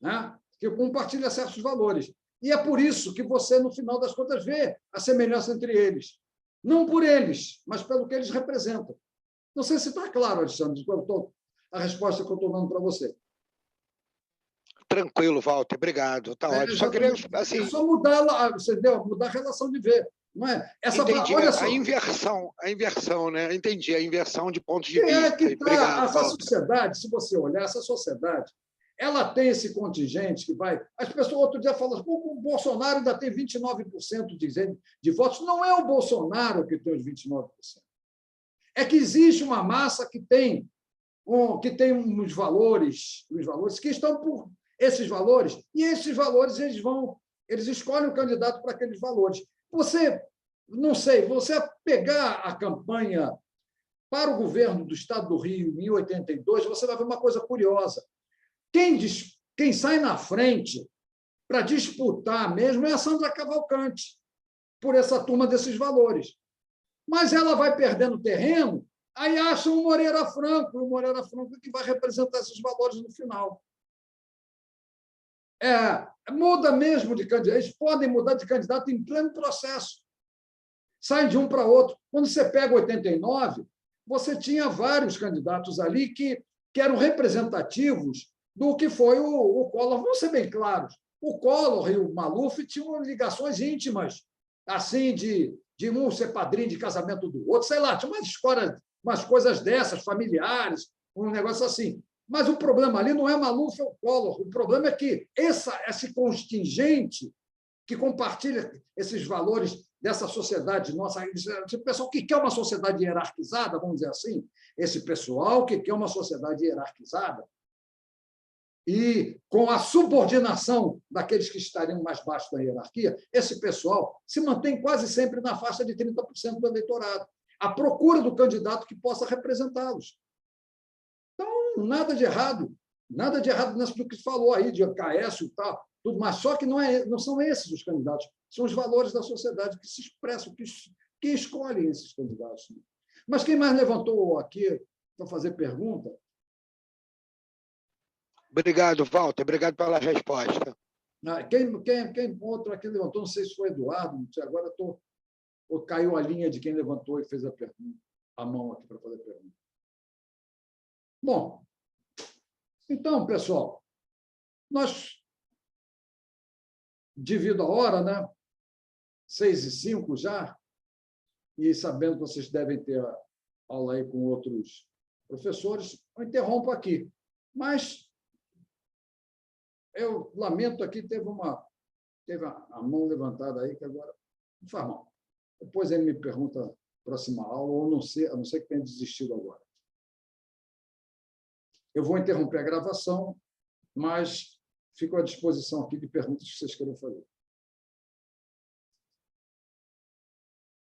né? Que compartilha certos valores. E é por isso que você, no final das contas, vê a semelhança entre eles. Não por eles, mas pelo que eles representam. Não sei se está claro, Alexandre, a resposta que eu estou dando para você. Tranquilo, Walter, obrigado. Tá ótimo. Só queria, assim, é só mudar, entendeu? Mudar a relação de ver. Não é? Entendi. Olha só, A inversão, né? Entendi, a inversão de pontos de vista. Obrigado, essa Walter. sociedade, se você olhar, essa sociedade, ela tem esse contingente que vai... As pessoas, outro dia, falam, o Bolsonaro ainda tem 29% de votos. Não é o Bolsonaro que tem os 29%. É que existe uma massa que tem uns valores que estão por esses valores, e esses valores eles escolhem o candidato para aqueles valores. Você, não sei, você pegar a campanha para o governo do Estado do Rio em 82, você vai ver uma coisa curiosa. Quem sai na frente para disputar mesmo é a Sandra Cavalcante, por essa turma desses valores. Mas ela vai perdendo terreno, aí acham o Moreira Franco que vai representar esses valores no final. Muda mesmo de candidato. Eles podem mudar de candidato em pleno processo. Saem de um para outro. Quando você pega 89, você tinha vários candidatos ali que eram representativos do que foi o Collor. Vamos ser bem claros. O Collor e o Maluf tinham ligações íntimas, assim, de um ser padrinho de casamento do outro, sei lá, tinha umas coisas dessas, familiares, um negócio assim. Mas o problema ali não é Maluf ou Collor, o problema é que esse contingente que compartilha esses valores dessa sociedade nossa, esse pessoal que quer uma sociedade hierarquizada, vamos dizer assim, esse pessoal que quer uma sociedade hierarquizada e com a subordinação daqueles que estariam mais baixo da hierarquia, esse pessoal se mantém quase sempre na faixa de 30% do eleitorado, à procura do candidato que possa representá-los. Então, nada de errado nisso do que falou aí, de Caécio e tal, tudo, mas só que não são esses os candidatos, são os valores da sociedade que se expressam, que escolhem esses candidatos. Mas quem mais levantou aqui para fazer pergunta? Obrigado, Walter. Obrigado pela resposta. Quem outro aqui levantou? Não sei se foi Eduardo, não sei, agora caiu a linha de quem levantou e fez a pergunta, a mão aqui para fazer a pergunta. Bom, então, pessoal, nós, devido à hora, né? 6h05 já, e sabendo que vocês devem ter aula aí com outros professores, eu interrompo aqui. Mas eu lamento aqui, teve a mão levantada aí, que agora não faz mal. Depois ele me pergunta na próxima aula, ou a não ser que tenha desistido agora. Eu vou interromper a gravação, mas fico à disposição aqui de perguntas que vocês queiram fazer.